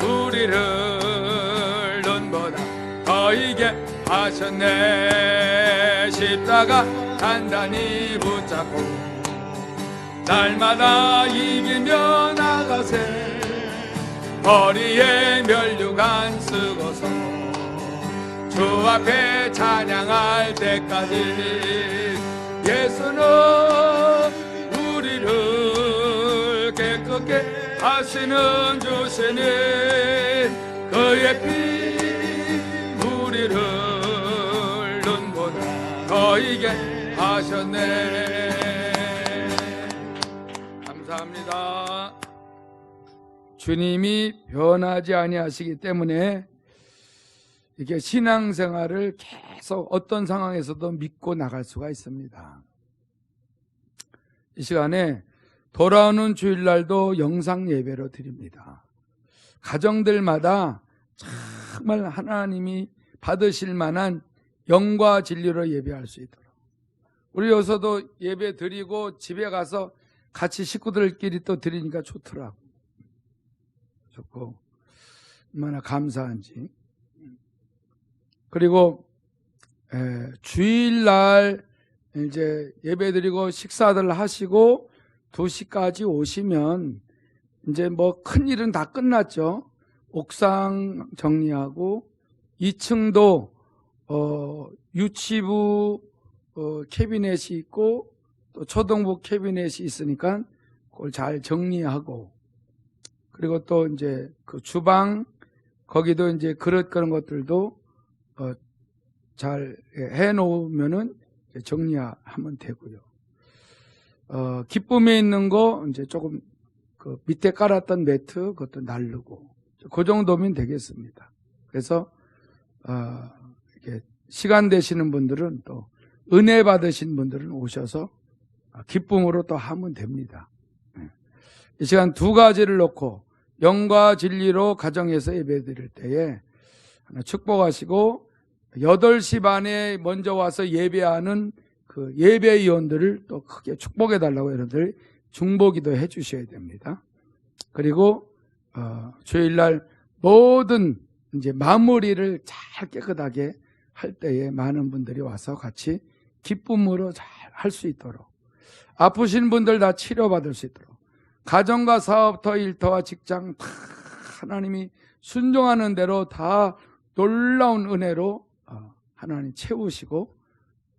우리를 눈보다 거이게 하셨네. 십자가 단단히 붙잡고 날마다 이기며 나가세. 허리에 면류관 쓰고서 주 앞에 찬양할 때까지 예수는 우리를 깨끗게 하시는 주시니 그의 피 우리를 눈보다 더이게 하셨네. 감사합니다. 주님이 변하지 아니하시기 때문에 이게 신앙생활을 계속 어떤 상황에서도 믿고 나갈 수가 있습니다. 이 시간에 돌아오는 주일날도 영상 예배로 드립니다. 가정들마다 정말 하나님이 받으실 만한 영과 진리로 예배할 수 있도록, 우리 여기서도 예배 드리고 집에 가서 같이 식구들끼리 또 드리니까 좋더라고. 좋고 얼마나 감사한지. 그리고 주일날 이제 예배드리고 식사들 하시고 2시까지 오시면 이제 뭐 큰일은 다 끝났죠. 옥상 정리하고 2층도 유치부 캐비넷이 있고 또 초등부 캐비넷이 있으니까 그걸 잘 정리하고, 그리고 또 이제 그 주방 거기도 이제 그릇 그런 것들도 잘 해놓으면은 정리하면 되고요. 기쁨에 있는 거 이제 조금 그 밑에 깔았던 매트 그것도 날르고, 그 정도면 되겠습니다. 그래서 이렇게 시간 되시는 분들은 또 은혜 받으신 분들은 오셔서 기쁨으로 또 하면 됩니다. 이 시간 2가지를 놓고 영과 진리로 가정에서 예배 드릴 때에 하나 축복하시고 8시 반에 먼저 와서 예배하는 그 예배위원들을 또 크게 축복해 달라고 여러분들 중보기도 해 주셔야 됩니다. 그리고 주일날 모든 이제 마무리를 잘 깨끗하게 할 때에 많은 분들이 와서 같이 기쁨으로 잘 할 수 있도록, 아프신 분들 다 치료받을 수 있도록, 가정과 사업터 일터와 직장 다 하나님이 순종하는 대로 다 놀라운 은혜로 하나님 채우시고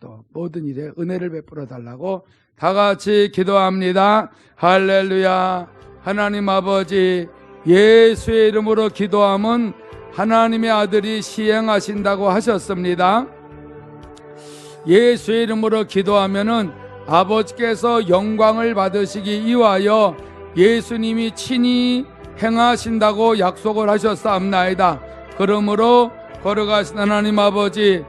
또 모든 일에 은혜를 베풀어 달라고 다 같이 기도합니다. 할렐루야. 하나님 아버지, 예수의 이름으로 기도함은 하나님의 아들이 시행하신다고 하셨습니다. 예수의 이름으로 기도하면은 아버지께서 영광을 받으시기 위하여 예수님이 친히 행하신다고 약속을 하셨사옵나이다. 그러므로 걸어가신 하나님 아버지,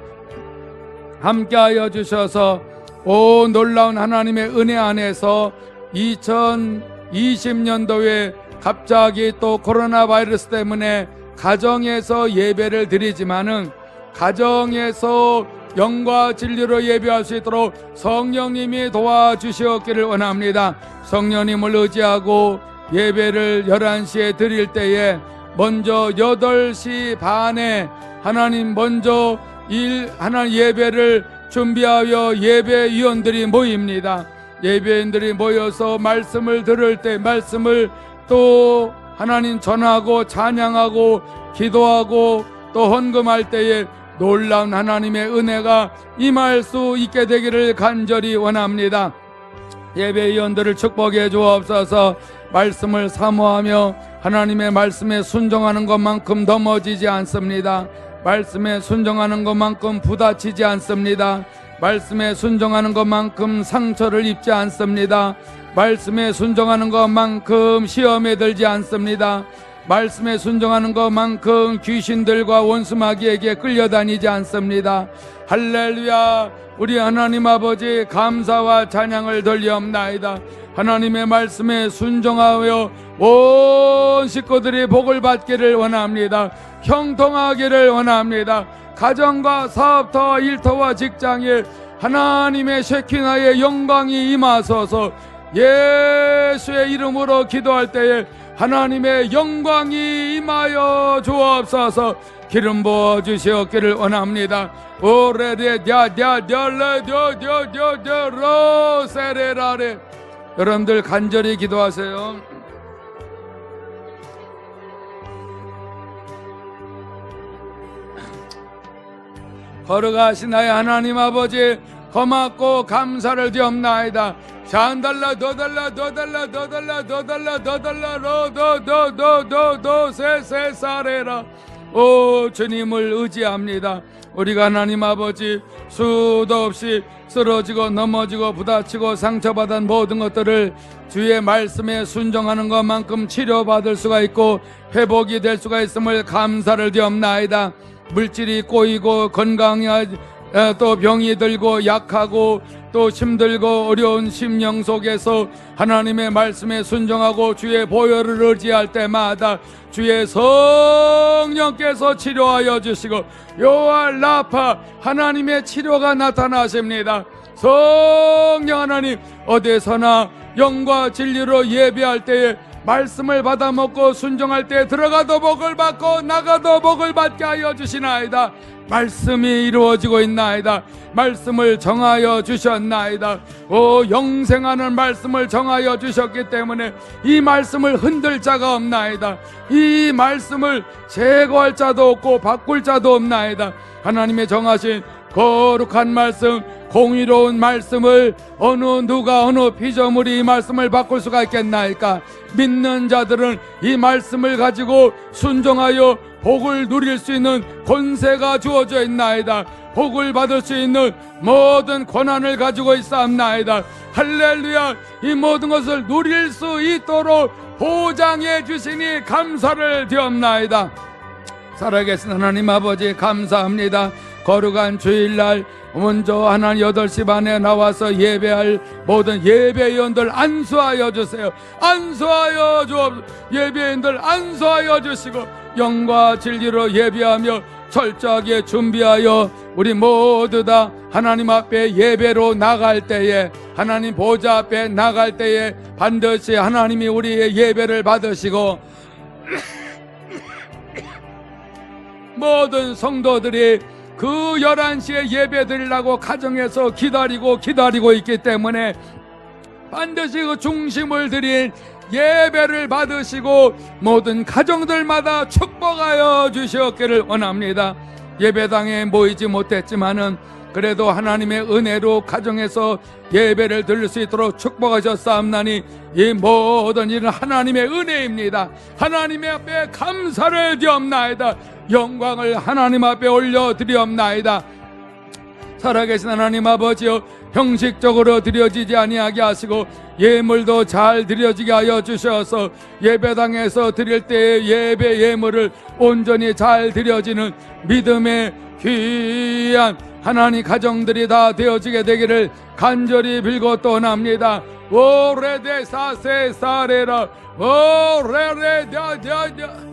함께하여 주셔서 오 놀라운 하나님의 은혜 안에서 2020년도에 갑자기 또 코로나 바이러스 때문에 가정에서 예배를 드리지만은 가정에서 영과 진리로 예배할 수 있도록 성령님이 도와주시옵기를 원합니다. 성령님을 의지하고 예배를 11시에 드릴 때에 먼저 8시 반에 하나님 먼저 하나님 예배를 준비하여 예배위원들이 모입니다. 예배인들이 모여서 말씀을 들을 때 말씀을 또 하나님 전하고 찬양하고 기도하고 또 헌금할 때에 놀라운 하나님의 은혜가 임할 수 있게 되기를 간절히 원합니다. 예배위원들을 축복해 주옵소서. 말씀을 사모하며 하나님의 말씀에 순종하는 것만큼 넘어지지 않습니다. 말씀에 순종하는 것만큼 부딪히지 않습니다. 말씀에 순종하는 것만큼 상처를 입지 않습니다. 말씀에 순종하는 것만큼 시험에 들지 않습니다. 말씀에 순종하는 것만큼 귀신들과 원수마귀에게 끌려다니지 않습니다. 할렐루야. 우리 하나님 아버지 감사와 찬양을 돌리옵나이다. 하나님의 말씀에 순종하여 온 식구들이 복을 받기를 원합니다. 형통하기를 원합니다. 가정과 사업터 일터와 직장에 하나님의 셰키나의 영광이 임하소서. 예수의 이름으로 기도할 때에 하나님의 영광이 임하여 주옵소서. 기름 부어 주시옵기를 원합니다. 오레디아디아디아레디오디오디오디오로세레라레. 여러분들 간절히 기도하세요. 걸어가시나요 하나님 아버지, 고맙고 감사를 드옵나이다. 샨달라 더달라 더달라 더달라 더달라 더달라 로도도도도도 세세사레라. 오 주님을 의지합니다. 우리가 하나님 아버지 수도 없이 쓰러지고 넘어지고 부다치고 상처받은 모든 것들을 주의 말씀에 순종하는 것만큼 치료받을 수가 있고 회복이 될 수가 있음을 감사를 드옵나이다. 물질이 꼬이고 건강이 또 병이 들고 약하고 또 힘들고 어려운 심령 속에서 하나님의 말씀에 순종하고 주의 보혈을 의지할 때마다 주의 성령께서 치료하여 주시고 여호와 라파 하나님의 치료가 나타나십니다. 성령 하나님, 어디서나 영과 진리로 예배할 때에 말씀을 받아 먹고 순종할 때 들어가도 복을 받고 나가도 복을 받게 하여 주시나이다. 말씀이 이루어지고 있나이다. 말씀을 정하여 주셨나이다. 오 영생하는 말씀을 정하여 주셨기 때문에 이 말씀을 흔들 자가 없나이다. 이 말씀을 제거할 자도 없고 바꿀 자도 없나이다. 하나님의 정하신 거룩한 말씀, 공의로운 말씀을 어느 피조물이 이 말씀을 바꿀 수가 있겠나이까. 믿는 자들은 이 말씀을 가지고 순종하여 복을 누릴 수 있는 권세가 주어져 있나이다. 복을 받을 수 있는 모든 권한을 가지고 있사옵나이다. 할렐루야. 이 모든 것을 누릴 수 있도록 보장해 주시니 감사를 드옵나이다. 살아계신 하나님 아버지 감사합니다. 거룩한 주일날 먼저 하나님 8시 반에 나와서 예배할 모든 예배위원들 안수하여 주세요. 안수하여 주옵소서. 예배위원들 안수하여 주시고 영과 진리로 예배하며 철저하게 준비하여 우리 모두 다 하나님 앞에 예배로 나갈 때에, 하나님 보좌 앞에 나갈 때에 반드시 하나님이 우리의 예배를 받으시고 모든 성도들이 그 11시에 예배 드리려고 가정에서 기다리고 있기 때문에 반드시 그 중심을 드린 예배를 받으시고 모든 가정들마다 축복하여 주시옵기를 원합니다. 예배당에 모이지 못했지만은 그래도 하나님의 은혜로 가정에서 예배를 드릴 수 있도록 축복하셨사옵나니 이 모든 일은 하나님의 은혜입니다. 하나님의 앞에 감사를 드리옵나이다. 영광을 하나님 앞에 올려드리옵나이다. 살아계신 하나님 아버지여, 형식적으로 드려지지 아니하게 하시고 예물도 잘 드려지게 하여 주셔서 예배당에서 드릴 때의 예배 예물을 온전히 잘 드려지는 믿음의 귀한 하나님 가정들이 다 되어지게 되기를 간절히 빌고 또 원합니다. 오레데 사세 사레라 오레레다다다.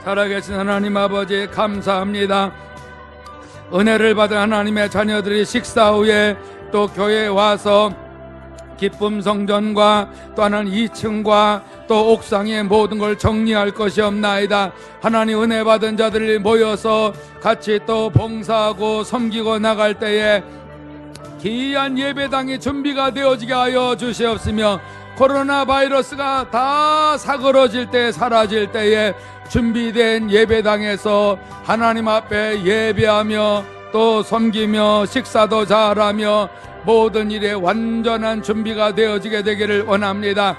살아계신 하나님 아버지 감사합니다. 은혜를 받은 하나님의 자녀들이 식사 후에 또 교회에 와서 기쁨 성전과 또 하나는 2층과 또 옥상의 모든 걸 정리할 것이 없나이다. 하나님 은혜 받은 자들이 모여서 같이 또 봉사하고 섬기고 나갈 때에 귀한 예배당이 준비가 되어지게 하여 주시옵으며 코로나 바이러스가 다 사그러질 때 사라질 때에 준비된 예배당에서 하나님 앞에 예배하며 또 섬기며 식사도 잘하며 모든 일에 완전한 준비가 되어지게 되기를 원합니다.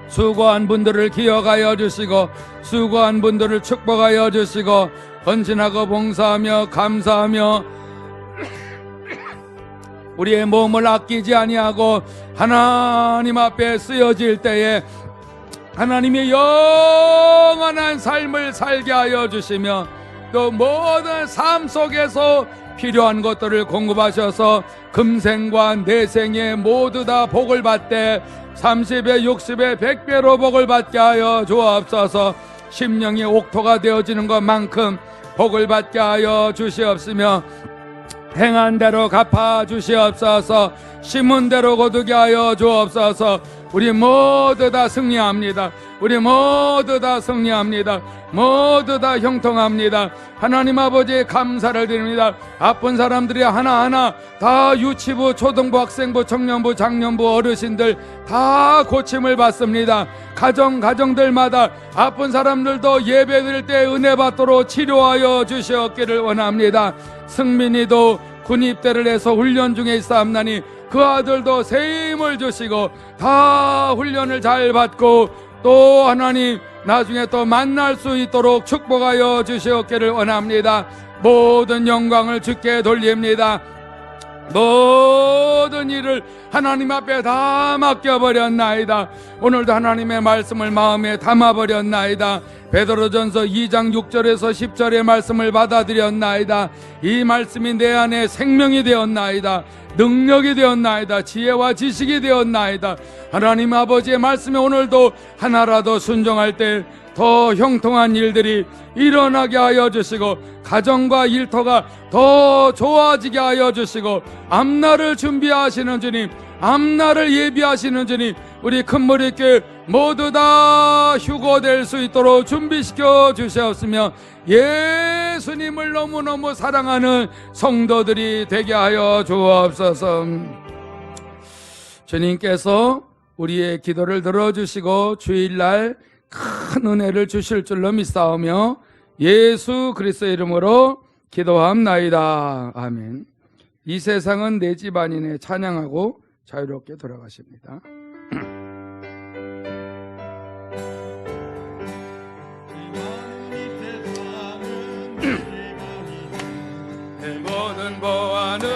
수고한 분들을 기억하여 주시고 수고한 분들을 축복하여 주시고 헌신하고 봉사하며 감사하며 우리의 몸을 아끼지 아니하고 하나님 앞에 쓰여질 때에 하나님의 영원한 삶을 살게 하여 주시며 또 모든 삶 속에서 필요한 것들을 공급하셔서 금생과 내생에 모두 다 복을 받되 30배 60배 100배로 복을 받게 하여 주옵소서. 심령이 옥토가 되어지는 것만큼 복을 받게 하여 주시옵으며 행한 대로 갚아 주시옵소서. 심은 대로 거두게 하여 주옵소서. 우리 모두 다 승리합니다. 우리 모두 다 승리합니다. 모두 다 형통합니다. 하나님 아버지 감사를 드립니다. 아픈 사람들이 하나하나 다 유치부, 초등부, 학생부, 청년부, 장년부, 어르신들 다 고침을 받습니다. 가정들마다 아픈 사람들도 예배 드릴 때 은혜 받도록 치료하여 주시옵기를 원합니다. 승민이도 군 입대를 해서 훈련 중에 있사옵나니 그 아들도 새 힘을 주시고 다 훈련을 잘 받고 또 하나님 나중에 또 만날 수 있도록 축복하여 주시옵기를 원합니다. 모든 영광을 주께 돌립니다. 모든 일을 하나님 앞에 다 맡겨버렸나이다. 오늘도 하나님의 말씀을 마음에 담아버렸나이다. 베드로전서 2장 6절에서 10절의 말씀을 받아들였나이다. 이 말씀이 내 안에 생명이 되었나이다. 능력이 되었나이다. 지혜와 지식이 되었나이다. 하나님 아버지의 말씀에 오늘도 하나라도 순종할 때 더 형통한 일들이 일어나게 하여 주시고 가정과 일터가 더 좋아지게 하여 주시고 앞날을 준비하시는 주님, 앞날을 예비하시는 주님, 우리 큰머리교회 모두 다 휴거될 수 있도록 준비시켜 주시옵으며 예수님을 너무너무 사랑하는 성도들이 되게 하여 주옵소서. 주님께서 우리의 기도를 들어주시고 주일날 큰 은혜를 주실 줄로 믿사오며 예수 그리스도의 이름으로 기도합나이다. 아멘. 이 세상은 내 집안이네 찬양하고 자유롭게 돌아가십니다. 내 모든 보안은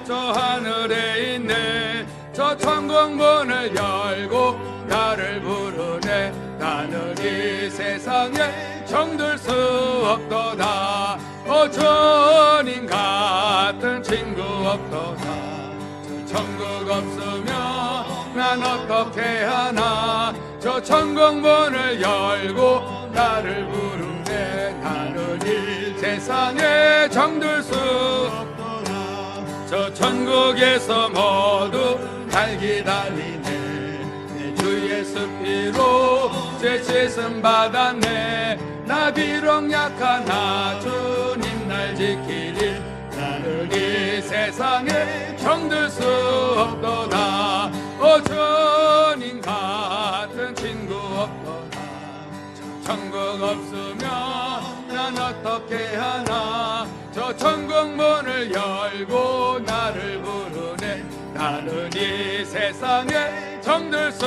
저 하늘에 있네. 저 천국문을 열고 나를 부르네. 나는 이 세상에 정들 수 없도다. 주님 같은 친구 없도다. 저 천국 없으면 난 어떻게 하나. 저 천국문을 열고 나를 부르네. 나는 이 세상에 정들 수 없도다. 저 천국에서 모두 날 기다리네. 주 예수 피로 죄 씻음 받았네. 나 비록 약하나 주님 날 지키리. 나를 이 세상에 정들 수 없도다. 주님 같은 친구 없도다. 천국 없으면 난 어떻게 하나. 저 천국 문을 열고 나를 부르네. 나는 이 세상에 정들 수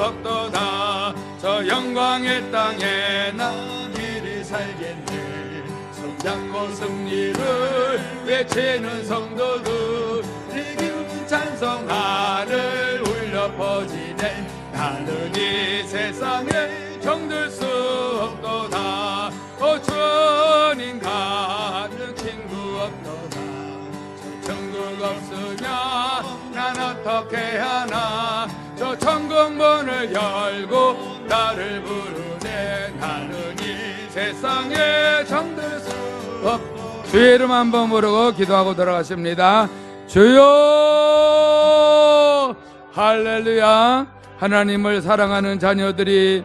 없도다. 저 영광의 땅에 난 길이 살겠네. 손잡고 승리를 외치는 성도들 이기는 찬송 하늘 울려 퍼지네. 나는 이 세상에 정들 수 없도다. 주님 같은 친구 없도다. 저 천국 없으면 난 어떻게 하나. 저 천국 문을 열고 나를 부르네. 나는 이 세상에 정들 수 없도다. 주의 이름 한번 부르고 기도하고 돌아가십니다. 주여 할렐루야. 하나님을 사랑하는 자녀들이